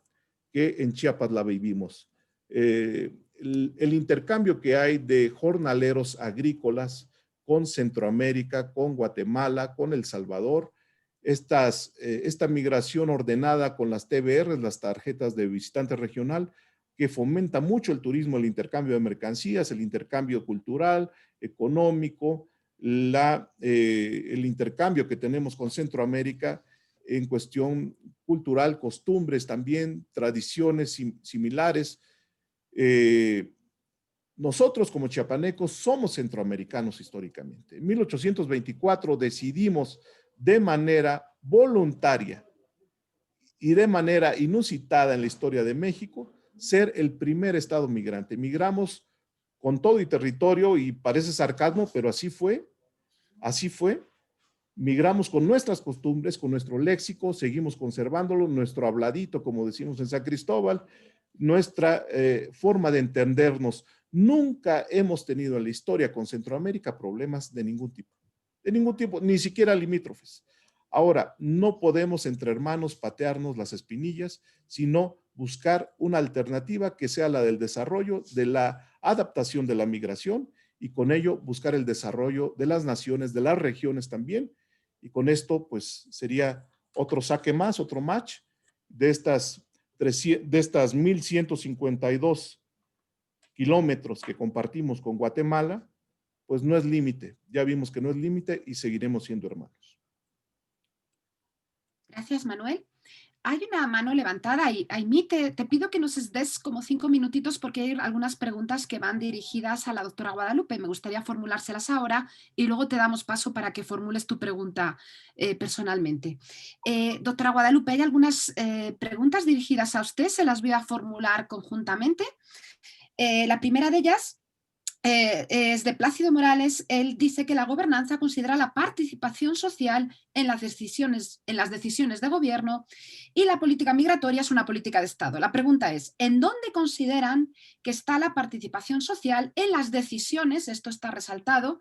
que en Chiapas la vivimos. El intercambio que hay de jornaleros agrícolas con Centroamérica, con Guatemala, con El Salvador, esta migración ordenada con las TBR, las tarjetas de visitante regional, que fomenta mucho el turismo, el intercambio de mercancías, el intercambio cultural, económico, el intercambio que tenemos con Centroamérica en cuestión cultural, costumbres también, tradiciones similares. Nosotros como chiapanecos somos centroamericanos históricamente. En 1824 decidimos de manera voluntaria y de manera inusitada en la historia de México ser el primer estado migrante. Migramos con todo y territorio, y parece sarcasmo, pero así fue. Así fue. Migramos con nuestras costumbres, con nuestro léxico, seguimos conservándolo, nuestro habladito, como decimos en San Cristóbal, nuestra forma de entendernos. Nunca hemos tenido en la historia con Centroamérica problemas de ningún tipo, ni siquiera limítrofes. Ahora, no podemos entre hermanos patearnos las espinillas, sino buscar una alternativa que sea la del desarrollo, de la adaptación de la migración, y con ello buscar el desarrollo de las naciones, de las regiones también. Y con esto, pues, sería otro saque más, otro match de estas 1,152 kilómetros que compartimos con Guatemala, pues no es límite. Ya vimos que no es límite y seguiremos siendo hermanos. Gracias, Manuel. Hay una mano levantada y Aimí, te pido que nos des como 5 minutitos porque hay algunas preguntas que van dirigidas a la doctora Guadalupe. Me gustaría formulárselas ahora y luego te damos paso para que formules tu pregunta personalmente. Doctora Guadalupe, hay algunas preguntas dirigidas a usted, se las voy a formular conjuntamente. La primera de ellas es de Plácido Morales. Él dice que la gobernanza considera la participación social en las decisiones de gobierno y la política migratoria es una política de Estado. La pregunta es, ¿en dónde consideran que está la participación social en las decisiones, esto está resaltado,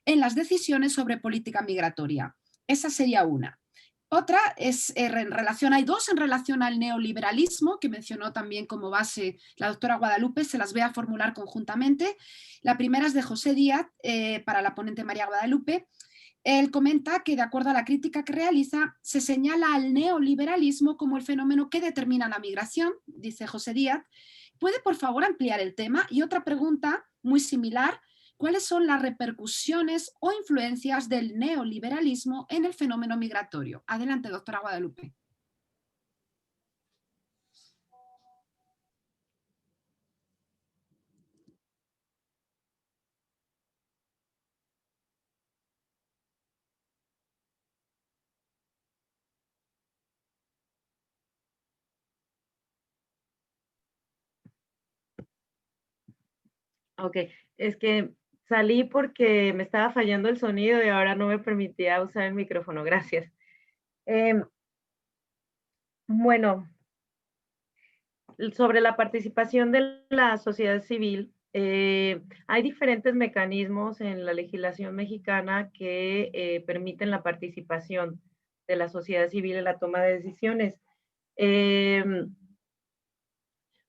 en las decisiones sobre política migratoria? Esa sería una. Otra es hay dos en relación al neoliberalismo, que mencionó también como base la doctora Guadalupe, se las voy a formular conjuntamente. La primera es de José Díaz, para la ponente María Guadalupe. Él comenta que, de acuerdo a la crítica que realiza, se señala al neoliberalismo como el fenómeno que determina la migración, dice José Díaz. ¿Puede, por favor, ampliar el tema? Y otra pregunta muy similar: ¿cuáles son las repercusiones o influencias del neoliberalismo en el fenómeno migratorio? Adelante, doctora Guadalupe. Ok, es que salí porque me estaba fallando el sonido y ahora no me permitía usar el micrófono. Gracias. Bueno, sobre la participación de la sociedad civil, hay diferentes mecanismos en la legislación mexicana que permiten la participación de la sociedad civil en la toma de decisiones.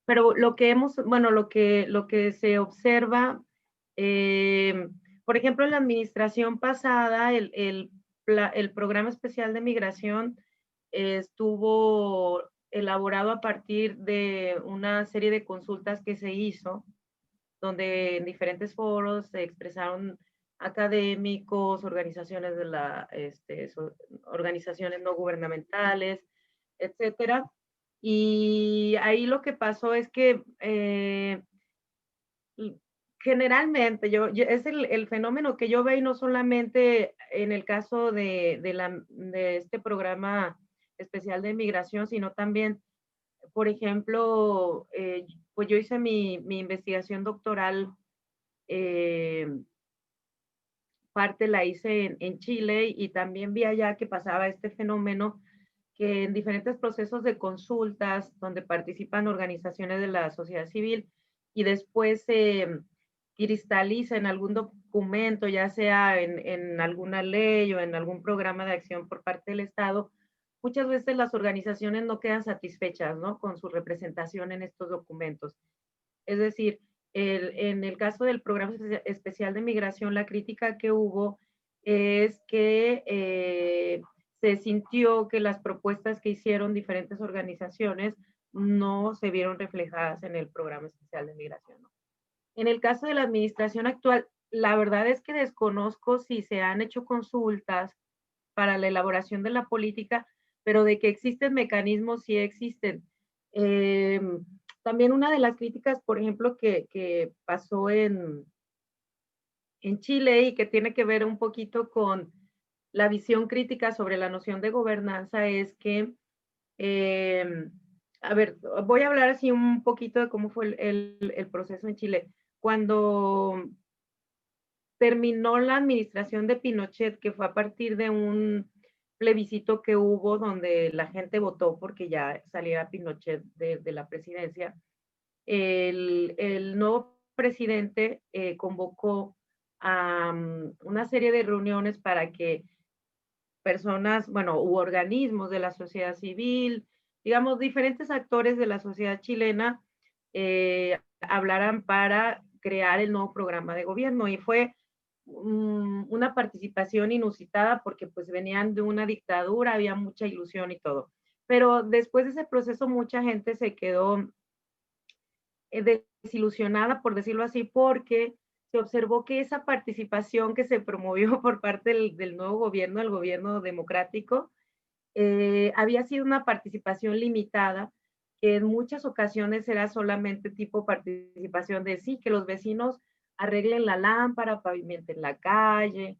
Pero lo que lo que se observa, por ejemplo, en la administración pasada, el programa especial de migración estuvo elaborado a partir de una serie de consultas que se hizo, donde en diferentes foros se expresaron académicos, organizaciones organizaciones no gubernamentales, etcétera. Y ahí lo que pasó es que generalmente es el fenómeno que yo veo, y no solamente en el caso de este programa especial de migración, sino también, por ejemplo, pues yo hice mi investigación doctoral, eh, parte la hice en Chile, y también vi allá que pasaba este fenómeno, que en diferentes procesos de consultas donde participan organizaciones de la sociedad civil y después se cristaliza en algún documento, ya sea en alguna ley o en algún programa de acción por parte del Estado, muchas veces las organizaciones no quedan satisfechas, ¿no?, con su representación en estos documentos. Es decir, en el caso del programa especial de migración, la crítica que hubo es que se sintió que las propuestas que hicieron diferentes organizaciones no se vieron reflejadas en el programa especial de migración, ¿no? En el caso de la administración actual, la verdad es que desconozco si se han hecho consultas para la elaboración de la política, pero de que existen mecanismos, sí existen. También una de las críticas, por ejemplo, que pasó en Chile, y que tiene que ver un poquito con la visión crítica sobre la noción de gobernanza, es que, a ver, voy a hablar así un poquito de cómo fue el proceso en Chile. Cuando terminó la administración de Pinochet, que fue a partir de un plebiscito que hubo donde la gente votó porque ya saliera Pinochet de la presidencia, el nuevo presidente convocó a una serie de reuniones para que personas, bueno, u organismos de la sociedad civil, digamos, diferentes actores de la sociedad chilena, hablaran para crear el nuevo programa de gobierno. Y fue una participación inusitada porque pues venían de una dictadura, había mucha ilusión y todo. Pero después de ese proceso mucha gente se quedó desilusionada, por decirlo así, porque se observó que esa participación que se promovió por parte del nuevo gobierno, el gobierno democrático, había sido una participación limitada, que en muchas ocasiones era solamente tipo participación de sí, que los vecinos arreglen la lámpara, pavimenten la calle,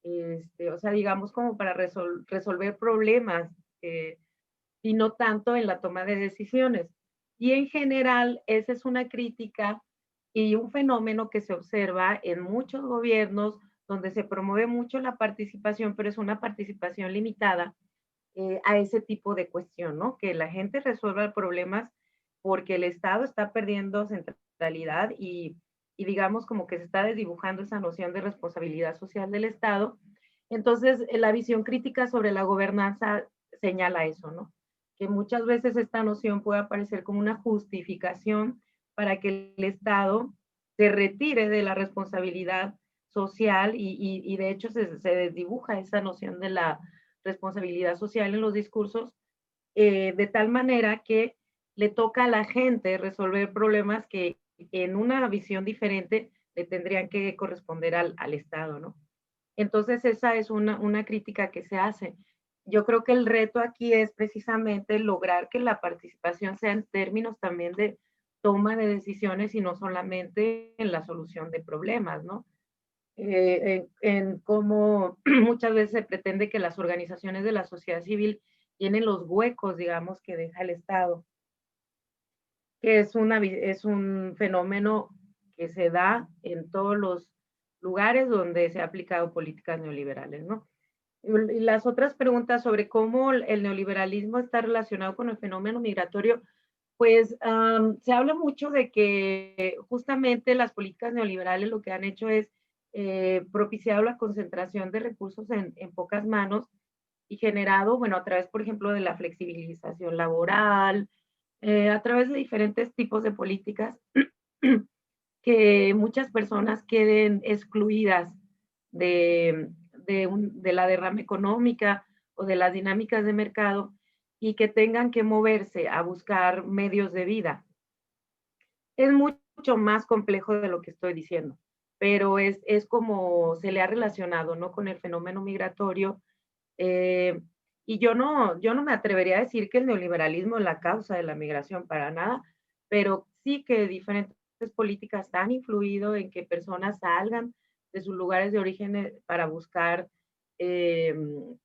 o sea, digamos como para resolver problemas, y no tanto en la toma de decisiones. Y en general, esa es una crítica y un fenómeno que se observa en muchos gobiernos donde se promueve mucho la participación, pero es una participación limitada a ese tipo de cuestión, ¿no? Que la gente resuelva problemas porque el Estado está perdiendo centralidad y digamos como que se está desdibujando esa noción de responsabilidad social del Estado. Entonces, la visión crítica sobre la gobernanza señala eso, ¿no? Que muchas veces esta noción puede aparecer como una justificación para que el Estado se retire de la responsabilidad social y de hecho se desdibuja esa noción de la responsabilidad social en los discursos, de tal manera que le toca a la gente resolver problemas que en una visión diferente le tendrían que corresponder al Estado, ¿no? Entonces esa es una crítica que se hace. Yo creo que el reto aquí es precisamente lograr que la participación sea en términos también de toma de decisiones y no solamente en la solución de problemas, ¿no? En cómo muchas veces se pretende que las organizaciones de la sociedad civil llenen los huecos, digamos, que deja el Estado, que es un fenómeno que se da en todos los lugares donde se ha aplicado políticas neoliberales, ¿no? Y las otras preguntas sobre cómo el neoliberalismo está relacionado con el fenómeno migratorio, pues se habla mucho de que justamente las políticas neoliberales lo que han hecho es propiciado la concentración de recursos en pocas manos y generado, bueno, a través, por ejemplo, de la flexibilización laboral, a través de diferentes tipos de políticas, que muchas personas queden excluidas de la derrama económica o de las dinámicas de mercado y que tengan que moverse a buscar medios de vida. Es mucho más complejo de lo que estoy diciendo, pero es como se le ha relacionado, ¿no? Con el fenómeno migratorio. Y yo no me atrevería a decir que el neoliberalismo es la causa de la migración para nada, pero sí que diferentes políticas han influido en que personas salgan de sus lugares de origen para buscar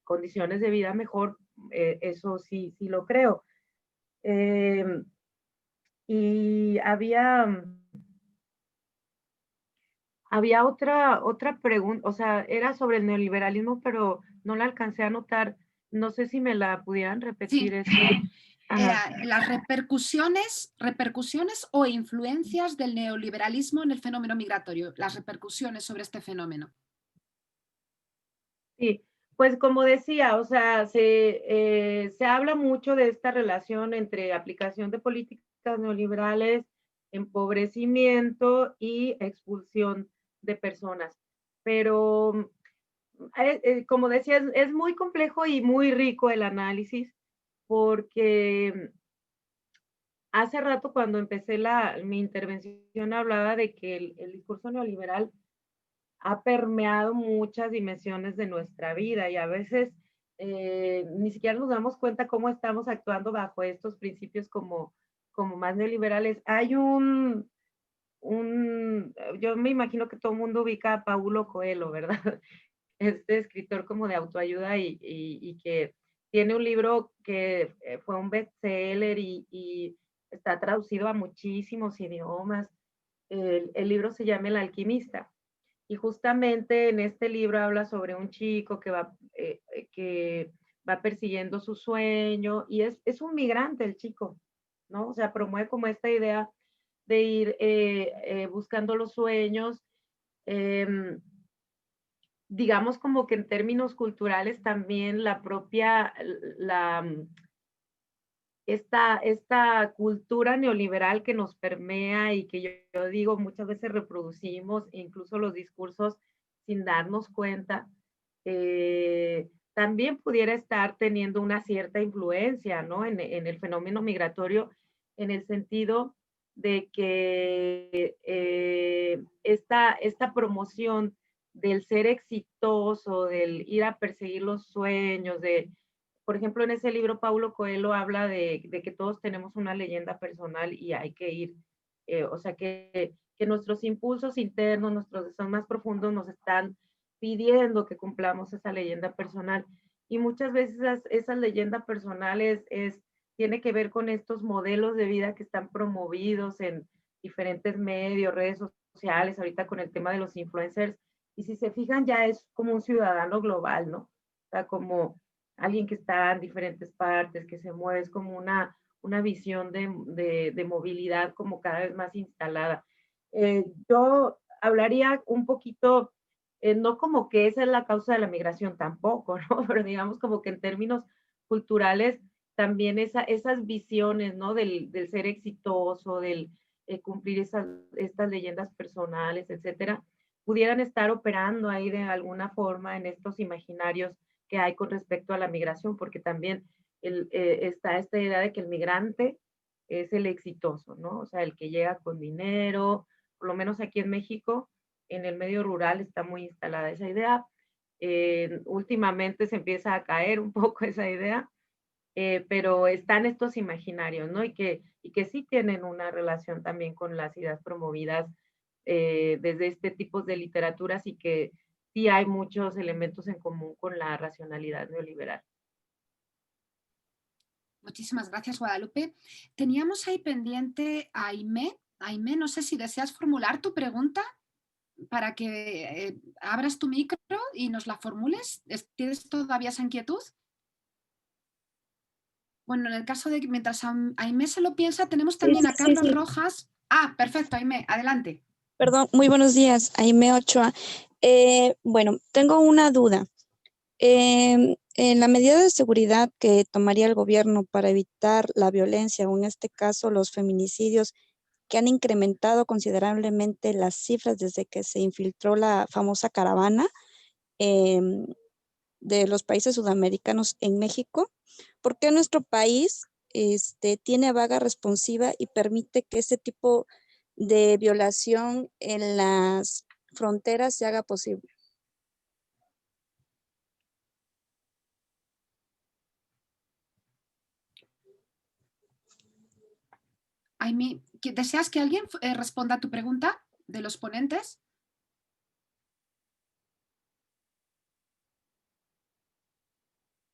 condiciones de vida mejor. Eso sí, sí lo creo. Y había otra pregunta, o sea, era sobre el neoliberalismo, pero no la alcancé a notar. No sé si me la pudieran repetir. Sí. Ajá. Las repercusiones o influencias del neoliberalismo en el fenómeno migratorio, las repercusiones sobre este fenómeno. Sí, pues como decía, o sea, se habla mucho de esta relación entre aplicación de políticas neoliberales, empobrecimiento y expulsión de personas. Pero, como decía, es muy complejo y muy rico el análisis, porque hace rato cuando empecé mi intervención hablaba de que el discurso neoliberal ha permeado muchas dimensiones de nuestra vida y a veces ni siquiera nos damos cuenta cómo estamos actuando bajo estos principios como más neoliberales. Hay yo me imagino que todo el mundo ubica a Paulo Coelho, ¿verdad? Este escritor como de autoayuda y que tiene un libro que fue un bestseller y está traducido a muchísimos idiomas. El libro se llama El alquimista. Y justamente en este libro habla sobre un chico que va persiguiendo su sueño y es un migrante el chico, ¿no? O sea, promueve como esta idea de ir buscando los sueños, digamos como que en términos culturales también esta cultura neoliberal que nos permea y que yo digo muchas veces reproducimos, incluso los discursos sin darnos cuenta, también pudiera estar teniendo una cierta influencia, ¿no? En el fenómeno migratorio, en el sentido de que esta promoción del ser exitoso, del ir a perseguir los sueños, por ejemplo, en ese libro Paulo Coelho habla de que todos tenemos una leyenda personal y hay que ir, o sea, que nuestros impulsos internos, nuestros deseos más profundos nos están pidiendo que cumplamos esa leyenda personal. Y muchas veces esa leyenda personal tiene que ver con estos modelos de vida que están promovidos en diferentes medios, redes sociales, ahorita con el tema de los influencers. Y si se fijan, ya es como un ciudadano global, ¿no? O sea, como alguien que está en diferentes partes, que se mueve, es como una visión de movilidad como cada vez más instalada. Yo hablaría un poquito, no como que esa es la causa de la migración tampoco, ¿no? Pero digamos como que en términos culturales también esas visiones, ¿no? Del ser exitoso, del cumplir estas leyendas personales, etcétera, pudieran estar operando ahí de alguna forma en estos imaginarios que hay con respecto a la migración, porque también está esta idea de que el migrante es el exitoso, ¿no? O sea, el que llega con dinero, por lo menos aquí en México, en el medio rural está muy instalada esa idea. Últimamente se empieza a caer un poco esa idea, pero están estos imaginarios, ¿no? Y que sí tienen una relación también con las ideas promovidas desde este tipo de literaturas y que sí hay muchos elementos en común con la racionalidad neoliberal. Muchísimas gracias, Guadalupe. Teníamos ahí pendiente a Aimé. Aimé, no sé si deseas formular tu pregunta para que abras tu micro y nos la formules. ¿Tienes todavía esa inquietud? Bueno, en el caso de que mientras Aimé se lo piensa, tenemos también a Carlos Rojas. Ah, perfecto, Aimé, adelante. Perdón, muy buenos días, Aimé Ochoa. Bueno, tengo una duda. En la medida de seguridad que tomaría el gobierno para evitar la violencia, o en este caso los feminicidios, que han incrementado considerablemente las cifras desde que se infiltró la famosa caravana em, de los países sudamericanos en México, ¿por qué nuestro país tiene vaga responsiva y permite que este tipo de violación en las fronteras se haga posible? Aimee, ¿deseas que alguien responda a tu pregunta de los ponentes?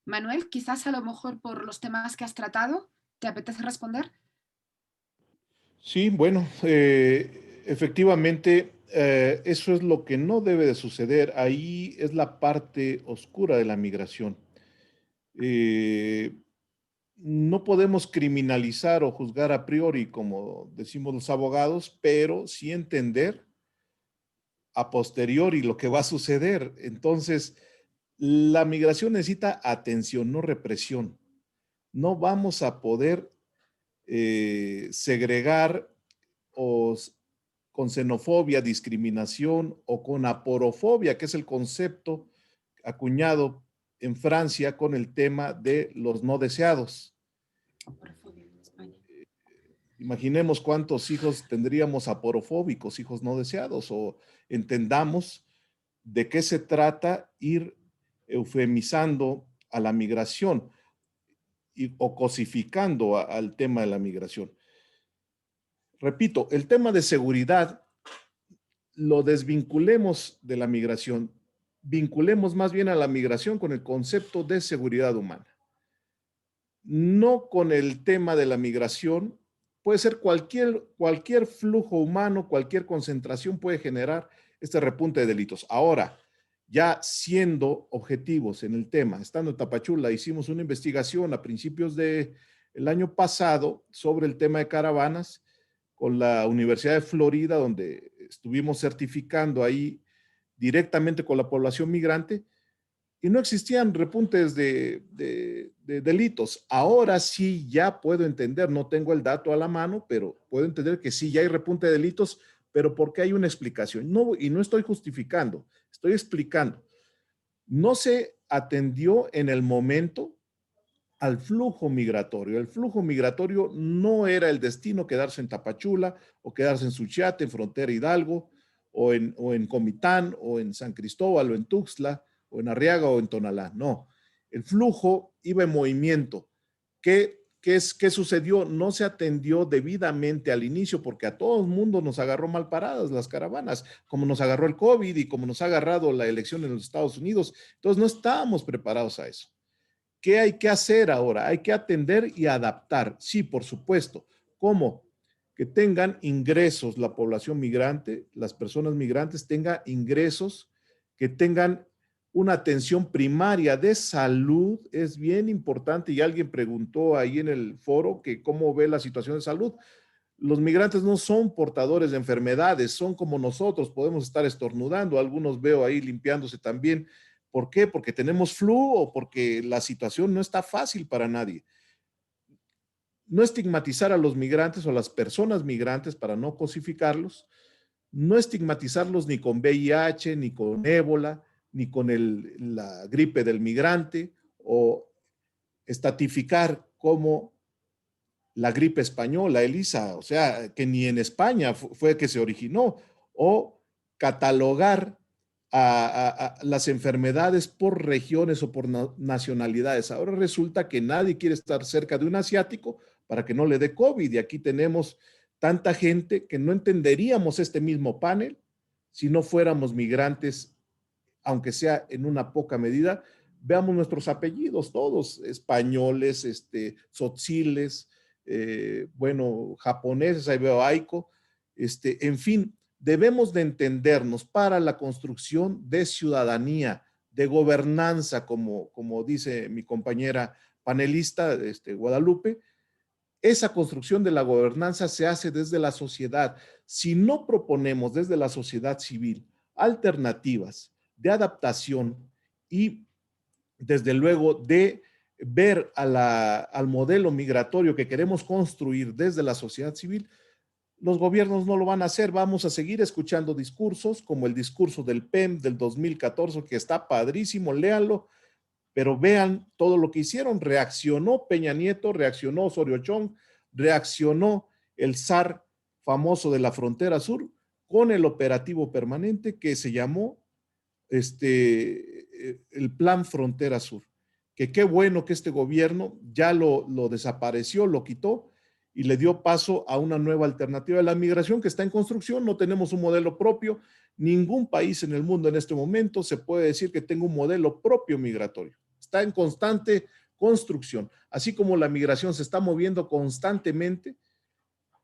Manuel, quizás a lo mejor por los temas que has tratado, ¿te apetece responder? Sí, bueno, efectivamente, eso es lo que no debe de suceder. Ahí es la parte oscura de la migración. Eh, no podemos criminalizar o juzgar a priori, como decimos los abogados, pero sí entender a posteriori lo que va a suceder. Entonces, la migración necesita atención, no represión. No vamos a poder segregar o con xenofobia, discriminación o con aporofobia, que es el concepto acuñado en Francia con el tema de los no deseados. Imaginemos cuántos hijos tendríamos aporofóbicos, hijos no deseados, o entendamos de qué se trata ir eufemizando a la migración o cosificando al tema de la migración. Repito, el tema de seguridad lo desvinculemos de la migración, vinculemos más bien a la migración con el concepto de seguridad humana. No con el tema de la migración, puede ser cualquier flujo humano, cualquier concentración puede generar este repunte de delitos. Ahora, ya siendo objetivos en el tema, estando en Tapachula, hicimos una investigación a principios del año pasado sobre el tema de caravanas con la Universidad de Florida, donde estuvimos certificando ahí directamente con la población migrante, y no existían repuntes de delitos. Ahora sí ya puedo entender, no tengo el dato a la mano, pero puedo entender que sí ya hay repunte de delitos, pero porque hay una explicación. No, y no estoy justificando, estoy explicando. No se atendió en el momento al flujo migratorio. El flujo migratorio no era el destino quedarse en Tapachula o quedarse en Suchiate, en Frontera Hidalgo, o en Comitán, o en San Cristóbal, o en Tuxtla, o en Arriaga, o en Tonalá. No, el flujo iba en movimiento. ¿Qué sucedió? No se atendió debidamente al inicio porque a todo el mundo nos agarró mal paradas las caravanas, como nos agarró el COVID y como nos ha agarrado la elección en los Estados Unidos. Entonces no estábamos preparados a eso. ¿Qué hay que hacer ahora? Hay que atender y adaptar. Sí, por supuesto. ¿Cómo? Que tengan ingresos la población migrante, las personas migrantes tengan ingresos, que tengan una atención primaria de salud, es bien importante. Y alguien preguntó ahí en el foro que cómo ve la situación de salud. Los migrantes no son portadores de enfermedades, son como nosotros, podemos estar estornudando, algunos veo ahí limpiándose también. ¿Por qué? Porque tenemos flu o porque la situación no está fácil para nadie. No estigmatizar a los migrantes o a las personas migrantes para no cosificarlos, no estigmatizarlos ni con VIH, ni con ébola, ni con la gripe del migrante, o estatificar como la gripe española, Elisa, o sea, que ni en España fue que se originó, o catalogar a las enfermedades por regiones o por nacionalidades. Ahora resulta que nadie quiere estar cerca de un asiático para que no le dé COVID, y aquí tenemos tanta gente que no entenderíamos este mismo panel si no fuéramos migrantes, aunque sea en una poca medida. Veamos nuestros apellidos, todos españoles, tzotziles, bueno, japoneses, ahí veo Aiko, en fin, debemos de entendernos para la construcción de ciudadanía, de gobernanza, como dice mi compañera panelista, Guadalupe. Esa construcción de la gobernanza se hace desde la sociedad. Si no proponemos desde la sociedad civil alternativas de adaptación y desde luego, de ver al modelo migratorio que queremos construir desde la sociedad civil, los gobiernos no lo van a hacer. Vamos a seguir escuchando discursos como el discurso del PEM del 2014, que está padrísimo, léanlo, pero vean todo lo que hicieron. Reaccionó Peña Nieto, reaccionó Osorio Chong, reaccionó el zar famoso de la frontera sur con el operativo permanente que se llamó el Plan Frontera Sur. Que qué bueno que este gobierno ya lo desapareció, lo quitó y le dio paso a una nueva alternativa de la migración que está en construcción. No tenemos un modelo propio. Ningún país en el mundo en este momento se puede decir que tenga un modelo propio migratorio. Está en constante construcción. Así como la migración se está moviendo constantemente,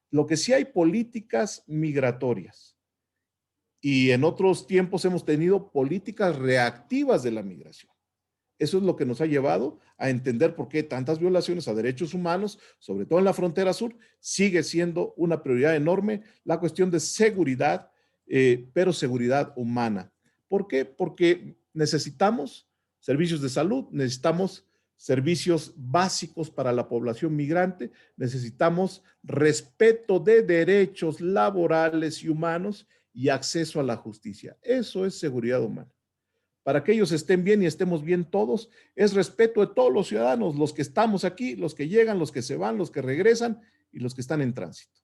lo que sí hay políticas migratorias. Y en otros tiempos hemos tenido políticas reactivas de la migración. Eso es lo que nos ha llevado a entender por qué tantas violaciones a derechos humanos, sobre todo en la frontera sur, sigue siendo una prioridad enorme la cuestión de seguridad, pero seguridad humana. ¿Por qué? Porque necesitamos servicios de salud, necesitamos servicios básicos para la población migrante, necesitamos respeto de derechos laborales y humanos y acceso a la justicia. Eso es seguridad humana. Para que ellos estén bien y estemos bien todos, es respeto de todos los ciudadanos, los que estamos aquí, los que llegan, los que se van, los que regresan y los que están en tránsito.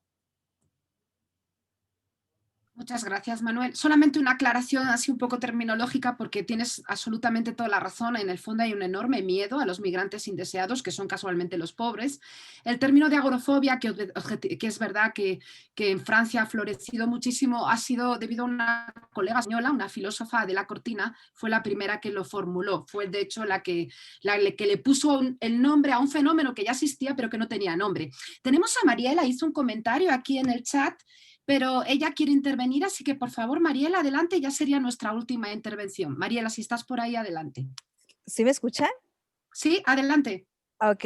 Muchas gracias, Manuel. Solamente una aclaración así un poco terminológica, porque tienes absolutamente toda la razón. En el fondo hay un enorme miedo a los migrantes indeseados, que son casualmente los pobres. El término de agorafobia, que es verdad que en Francia ha florecido muchísimo, ha sido debido a una colega española, una filósofa de la Cortina, fue la primera que lo formuló. Fue de hecho la que le puso el nombre a un fenómeno que ya existía, pero que no tenía nombre. Tenemos a Mariela, hizo un comentario aquí en el chat, pero ella quiere intervenir, así que por favor, Mariela, adelante, ya sería nuestra última intervención. Mariela, si estás por ahí, adelante. ¿Sí me escuchan? Sí, adelante. Ok,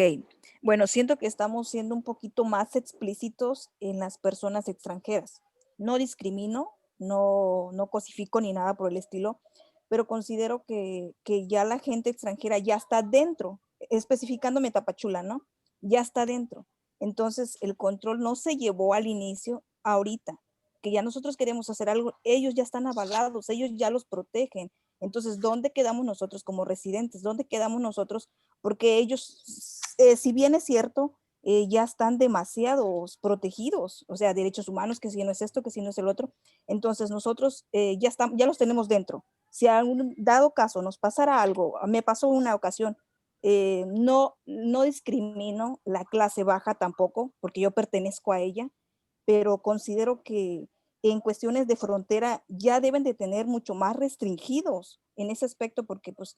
bueno, siento que estamos siendo un poquito más explícitos en las personas extranjeras. No discrimino, no cosifico ni nada por el estilo, pero considero que ya la gente extranjera ya está dentro, especificándome Tapachula, ¿no? Ya está dentro. Entonces, el control no se llevó al inicio, ahorita, que ya nosotros queremos hacer algo, ellos ya están avalados, ellos ya los protegen. Entonces, ¿dónde quedamos nosotros como residentes? ¿Dónde quedamos nosotros? Porque ellos, si bien es cierto, ya están demasiados protegidos, o sea, derechos humanos, que si no es esto, que si no es el otro. Entonces, nosotros ya los tenemos dentro. Si a un dado caso nos pasara algo, me pasó una ocasión, no discrimino la clase baja tampoco, porque yo pertenezco a ella, pero considero que en cuestiones de frontera ya deben de tener mucho más restringidos en ese aspecto, porque pues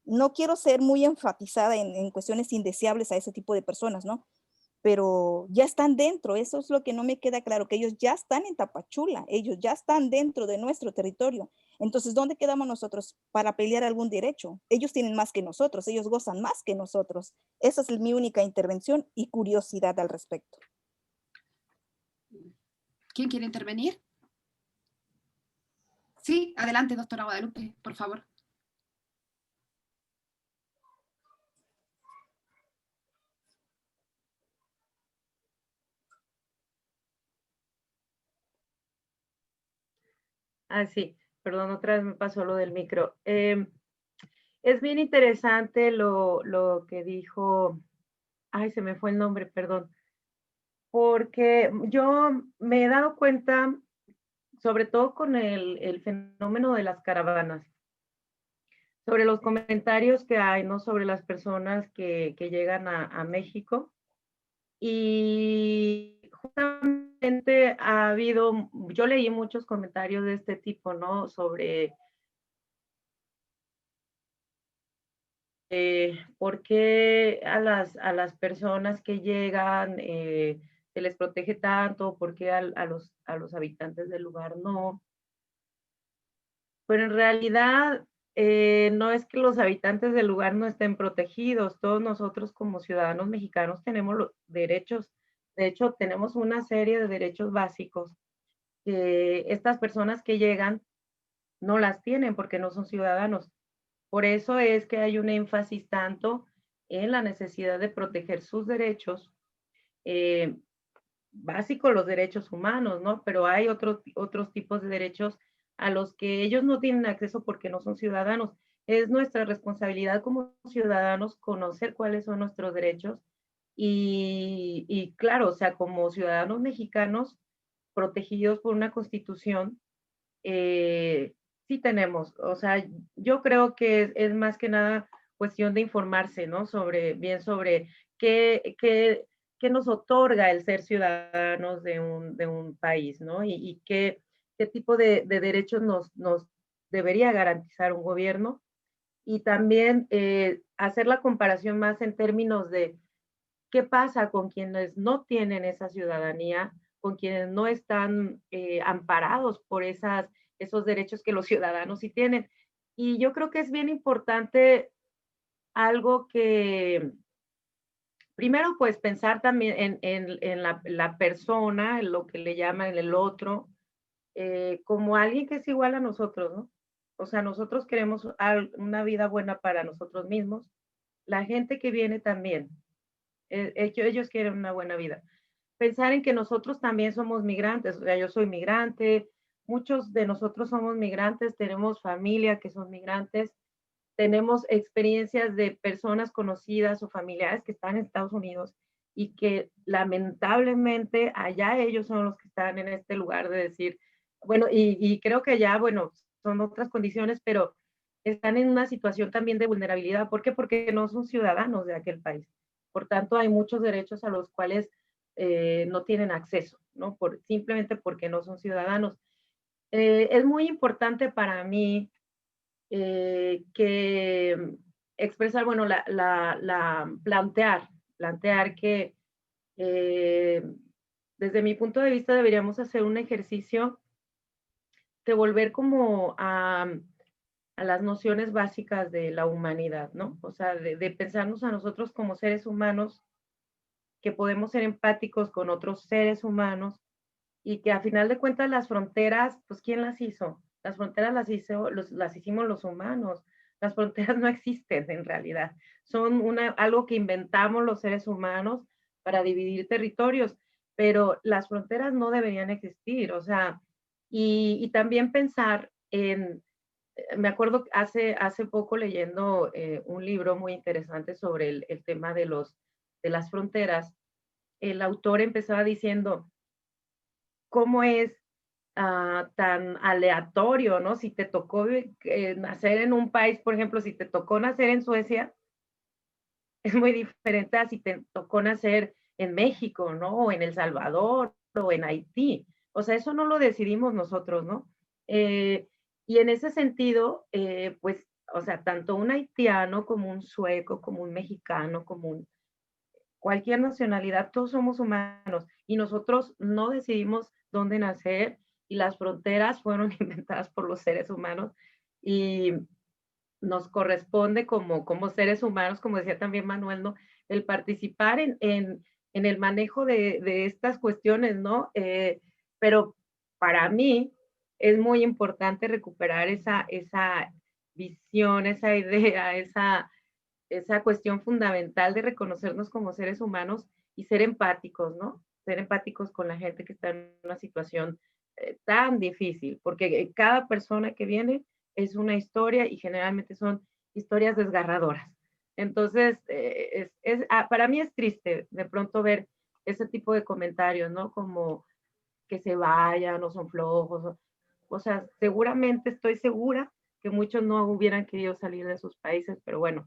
no quiero ser muy enfatizada en cuestiones indeseables a ese tipo de personas, ¿no? Pero ya están dentro, eso es lo que no me queda claro, que ellos ya están en Tapachula, ellos ya están dentro de nuestro territorio. Entonces, ¿dónde quedamos nosotros para pelear algún derecho? Ellos tienen más que nosotros, ellos gozan más que nosotros. Esa es mi única intervención y curiosidad al respecto. ¿Quién quiere intervenir? Sí, adelante, doctora Guadalupe, por favor. Ah, sí, perdón, otra vez me pasó lo del micro. Es bien interesante lo que dijo, ay, se me fue el nombre, perdón, porque yo me he dado cuenta, sobre todo con el fenómeno de las caravanas, sobre los comentarios que hay, ¿no? Sobre las personas que llegan a México. Y justamente ha habido, yo leí muchos comentarios de este tipo, ¿no? Sobre por qué a las personas que llegan se les protege tanto, por qué a los habitantes del lugar no. Pero en realidad no es que los habitantes del lugar no estén protegidos, todos nosotros como ciudadanos mexicanos tenemos los derechos, de hecho tenemos una serie de derechos básicos que estas personas que llegan no las tienen porque no son ciudadanos. Por eso es que hay un énfasis tanto en la necesidad de proteger sus derechos, básicos los derechos humanos, ¿no? Pero hay otros tipos de derechos a los que ellos no tienen acceso porque no son ciudadanos. Es nuestra responsabilidad como ciudadanos conocer cuáles son nuestros derechos y claro, o sea, como ciudadanos mexicanos protegidos por una constitución, sí tenemos, o sea, yo creo que es más que nada cuestión de informarse, ¿no? Sobre qué nos otorga el ser ciudadanos de un país, ¿no? Y qué tipo de derechos nos debería garantizar un gobierno. Y también hacer la comparación más en términos de qué pasa con quienes no tienen esa ciudadanía, con quienes no están amparados por esos derechos que los ciudadanos sí tienen. Y yo creo que es bien importante algo que, primero, pues pensar también en la persona, en lo que le llaman el otro, como alguien que es igual a nosotros, ¿no? O sea, nosotros queremos una vida buena para nosotros mismos, la gente que viene también, ellos quieren una buena vida. Pensar en que nosotros también somos migrantes, o sea, yo soy migrante, muchos de nosotros somos migrantes, tenemos familia que son migrantes, tenemos experiencias de personas conocidas o familiares que están en Estados Unidos y que lamentablemente allá ellos son los que están en este lugar de decir, bueno, y creo que ya, bueno, son otras condiciones, pero están en una situación también de vulnerabilidad. ¿Por qué? Porque no son ciudadanos de aquel país. Por tanto, hay muchos derechos a los cuales no tienen acceso, ¿no? Simplemente porque no son ciudadanos. Es muy importante para mí que expresar, bueno, plantear que desde mi punto de vista deberíamos hacer un ejercicio de volver como a las nociones básicas de la humanidad, ¿no? O sea, de pensarnos a nosotros como seres humanos, que podemos ser empáticos con otros seres humanos y que a final de cuentas las fronteras, pues ¿quién las hizo? Las fronteras las hicimos los humanos. Las fronteras no existen en realidad. Son algo que inventamos los seres humanos para dividir territorios, pero las fronteras no deberían existir. O sea, y también pensar me acuerdo hace poco leyendo un libro muy interesante sobre el tema de las fronteras. El autor empezaba diciendo, ¿cómo es tan aleatorio, ¿no? Si te tocó nacer en un país, por ejemplo, si te tocó nacer en Suecia, es muy diferente a si te tocó nacer en México, ¿no? O en El Salvador o en Haití. O sea, eso no lo decidimos nosotros, ¿no? Y en ese sentido, pues, o sea, tanto un haitiano como un sueco, como un mexicano, como cualquier nacionalidad, todos somos humanos y nosotros no decidimos dónde nacer y las fronteras fueron inventadas por los seres humanos y nos corresponde como seres humanos, como decía también Manuel, ¿no? El participar en el manejo de estas cuestiones, ¿no? Pero para mí es muy importante recuperar esa visión, esa idea, esa cuestión fundamental de reconocernos como seres humanos y ser empáticos, ¿no? Ser empáticos con la gente que está en una situación tan difícil, porque cada persona que viene es una historia y generalmente son historias desgarradoras. Entonces, para mí es triste de pronto ver ese tipo de comentarios, ¿no? Como que se vayan o son flojos. O sea, seguramente estoy segura que muchos no hubieran querido salir de sus países, pero bueno,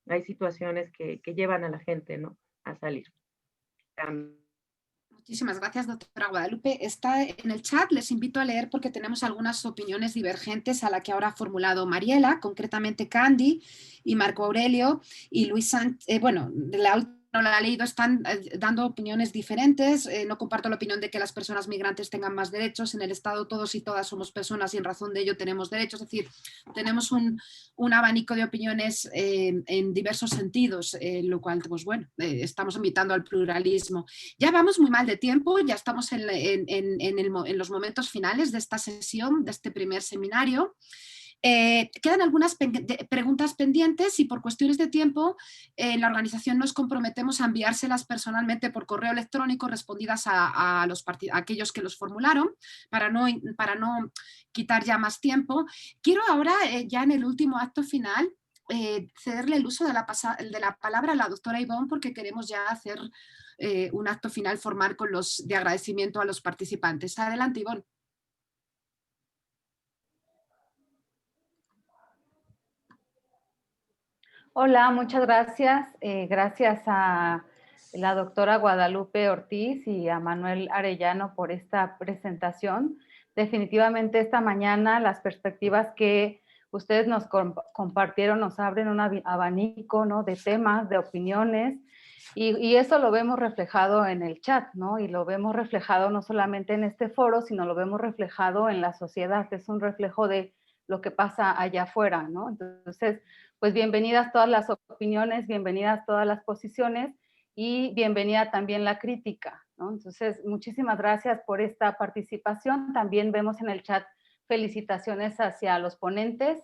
hay situaciones que llevan a la gente, ¿no? A salir. Muchísimas gracias, doctora Guadalupe. Está en el chat, les invito a leer porque tenemos algunas opiniones divergentes a la que ahora ha formulado Mariela, concretamente Candy y Marco Aurelio y Luis Sánchez. Bueno, no la he leído, están dando opiniones diferentes. No comparto la opinión de que las personas migrantes tengan más derechos. En el Estado todos y todas somos personas y en razón de ello tenemos derechos. Es decir, tenemos un abanico de opiniones en diversos sentidos, lo cual, pues bueno, estamos invitando al pluralismo. Ya vamos muy mal de tiempo, ya estamos en los momentos finales de esta sesión, de este primer seminario. Quedan algunas preguntas pendientes y por cuestiones de tiempo en la organización nos comprometemos a enviárselas personalmente por correo electrónico respondidas a aquellos que los formularon para no quitar ya más tiempo. Quiero ahora, ya en el último acto final, cederle el uso de la palabra a la doctora Ivonne porque queremos ya hacer un acto final formal de agradecimiento a los participantes. Adelante, Ivonne. Hola, muchas gracias. Gracias a la doctora Guadalupe Ortiz y a Manuel Arellano por esta presentación. Definitivamente esta mañana las perspectivas que ustedes nos compartieron nos abren un abanico, ¿no?, de temas, de opiniones, y eso lo vemos reflejado en el chat, ¿no? Y lo vemos reflejado no solamente en este foro, sino lo vemos reflejado en la sociedad. Es un reflejo de lo que pasa allá afuera, ¿no? Entonces, pues bienvenidas todas las opiniones, bienvenidas todas las posiciones y bienvenida también la crítica, ¿no? Entonces, muchísimas gracias por esta participación. También vemos en el chat felicitaciones hacia los ponentes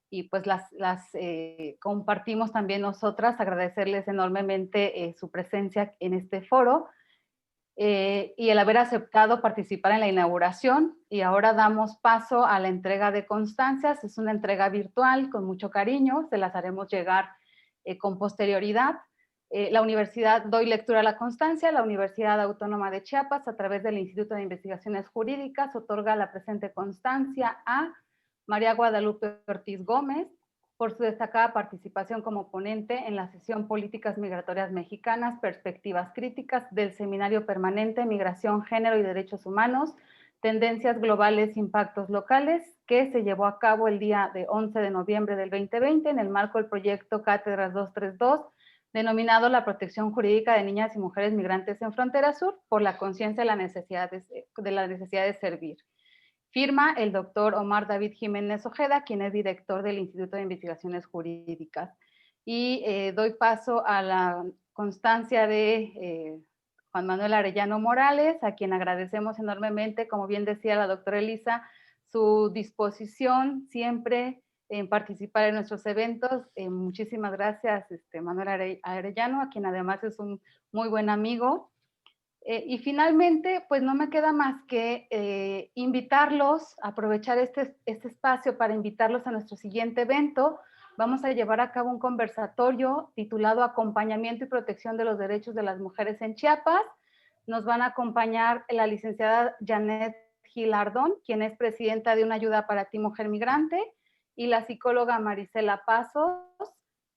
y pues las compartimos también nosotras, agradecerles enormemente su presencia en este foro y el haber aceptado participar en la inauguración. Y ahora damos paso a la entrega de constancias. Es una entrega virtual con mucho cariño, se las haremos llegar con posterioridad. La universidad, doy lectura a la constancia, la Universidad Autónoma de Chiapas, a través del Instituto de Investigaciones Jurídicas, otorga la presente constancia a María Guadalupe Ortiz Gómez, por su destacada participación como ponente en la sesión Políticas Migratorias Mexicanas, Perspectivas Críticas del Seminario Permanente Migración, Género y Derechos Humanos, Tendencias Globales, Impactos Locales, que se llevó a cabo el día de 11 de noviembre del 2020 en el marco del proyecto Cátedras 232, denominado La Protección Jurídica de Niñas y Mujeres Migrantes en Frontera Sur, por la conciencia de la necesidad de servir. Firma el doctor Omar David Jiménez Ojeda, quien es director del Instituto de Investigaciones Jurídicas. Y doy paso a la constancia de Juan Manuel Arellano Morales, a quien agradecemos enormemente, como bien decía la doctora Elisa, su disposición siempre en participar en nuestros eventos. Muchísimas gracias, Manuel Arellano, a quien además es un muy buen amigo. Y finalmente, pues no me queda más que invitarlos, aprovechar este espacio para invitarlos a nuestro siguiente evento. Vamos a llevar a cabo un conversatorio titulado Acompañamiento y Protección de los Derechos de las Mujeres en Chiapas. Nos van a acompañar la licenciada Janet Gilardón, quien es presidenta de Una Ayuda para Ti Mujer Migrante, y la psicóloga Marisela Pasos,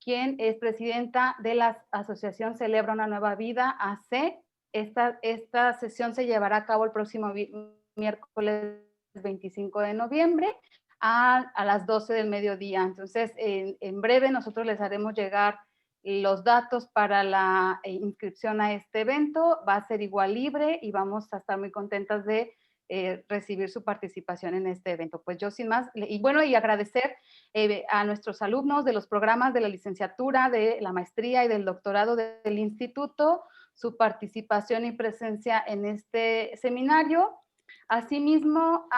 quien es presidenta de la Asociación Celebra una Nueva Vida, AC. Esta sesión se llevará a cabo el próximo miércoles 25 de noviembre a las 12 del mediodía. Entonces, en breve nosotros les haremos llegar los datos para la inscripción a este evento. Va a ser igual libre y vamos a estar muy contentas de recibir su participación en este evento. Pues yo sin más, y bueno, y agradecer a nuestros alumnos de los programas de la licenciatura, de la maestría y del doctorado del instituto, su participación y presencia en este seminario. Asimismo,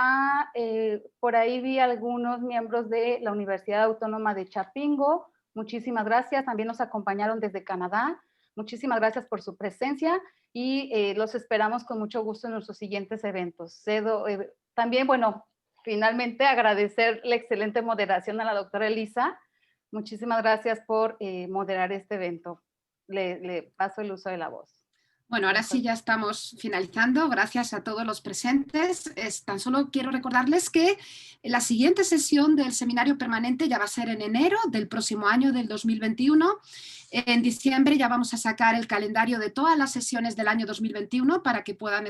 por ahí vi algunos miembros de la Universidad Autónoma de Chapingo. Muchísimas gracias. También nos acompañaron desde Canadá. Muchísimas gracias por su presencia y los esperamos con mucho gusto en nuestros siguientes eventos. También, bueno, finalmente agradecer la excelente moderación a la doctora Elisa. Muchísimas gracias por moderar este evento. Le paso el uso de la voz. Bueno, ahora sí ya estamos finalizando. Gracias a todos los presentes. Tan solo quiero recordarles que la siguiente sesión del seminario permanente ya va a ser en enero del próximo año, del 2021. En diciembre ya vamos a sacar el calendario de todas las sesiones del año 2021 para que puedan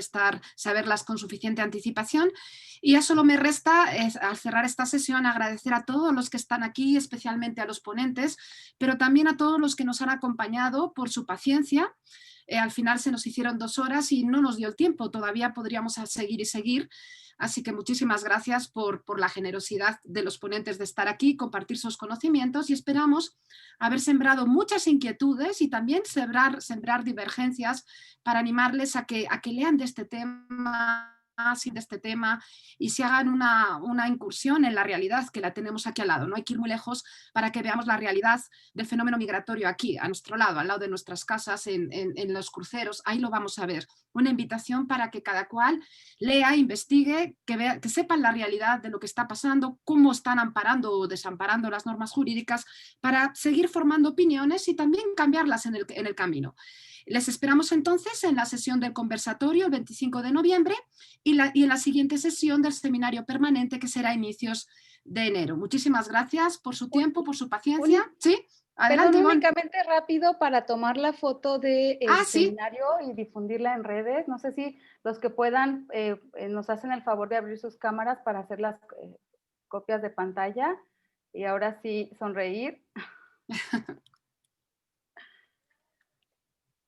saberlas con suficiente anticipación. Y ya solo me resta, al cerrar esta sesión, agradecer a todos los que están aquí, especialmente a los ponentes, pero también a todos los que nos han acompañado por su paciencia. Al final se nos hicieron 2 horas y no nos dio el tiempo, todavía podríamos seguir y seguir, así que muchísimas gracias por la generosidad de los ponentes de estar aquí, compartir sus conocimientos y esperamos haber sembrado muchas inquietudes y también sembrar divergencias para animarles a que lean de este tema de este tema y se hagan una incursión en la realidad que la tenemos aquí al lado. No hay que ir muy lejos para que veamos la realidad del fenómeno migratorio aquí, a nuestro lado, al lado de nuestras casas, en los cruceros. Ahí lo vamos a ver. Una invitación para que cada cual lea, investigue, que sepan la realidad de lo que está pasando, cómo están amparando o desamparando las normas jurídicas para seguir formando opiniones y también cambiarlas en el camino. Les esperamos entonces en la sesión del conversatorio el 25 de noviembre y en la siguiente sesión del seminario permanente que será a inicios de enero. Muchísimas gracias por su tiempo, por su paciencia. Sí, adelante, Perdón, Ivonne. únicamente rápido para tomar la foto del sí. seminario y difundirla en redes. No sé si los que puedan nos hacen el favor de abrir sus cámaras para hacer las copias de pantalla. Y ahora sí, sonreír.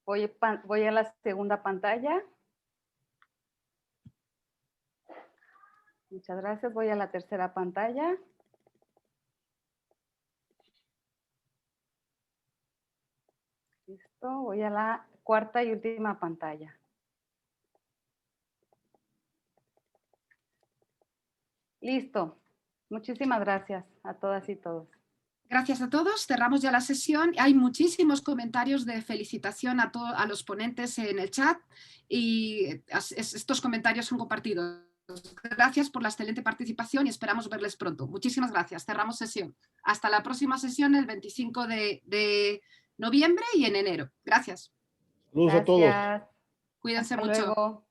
Voy a la segunda pantalla. Muchas gracias. Voy a la tercera pantalla. Listo. Voy a la cuarta y última pantalla. Listo. Muchísimas gracias a todas y todos. Gracias a todos. Cerramos ya la sesión. Hay muchísimos comentarios de felicitación a los ponentes en el chat y estos comentarios son compartidos. Gracias por la excelente participación y esperamos verles pronto. Muchísimas gracias. Cerramos sesión. Hasta la próxima sesión el 25 de noviembre y en enero. Gracias. Saludos a todos. Gracias. Cuídense Hasta mucho. luego.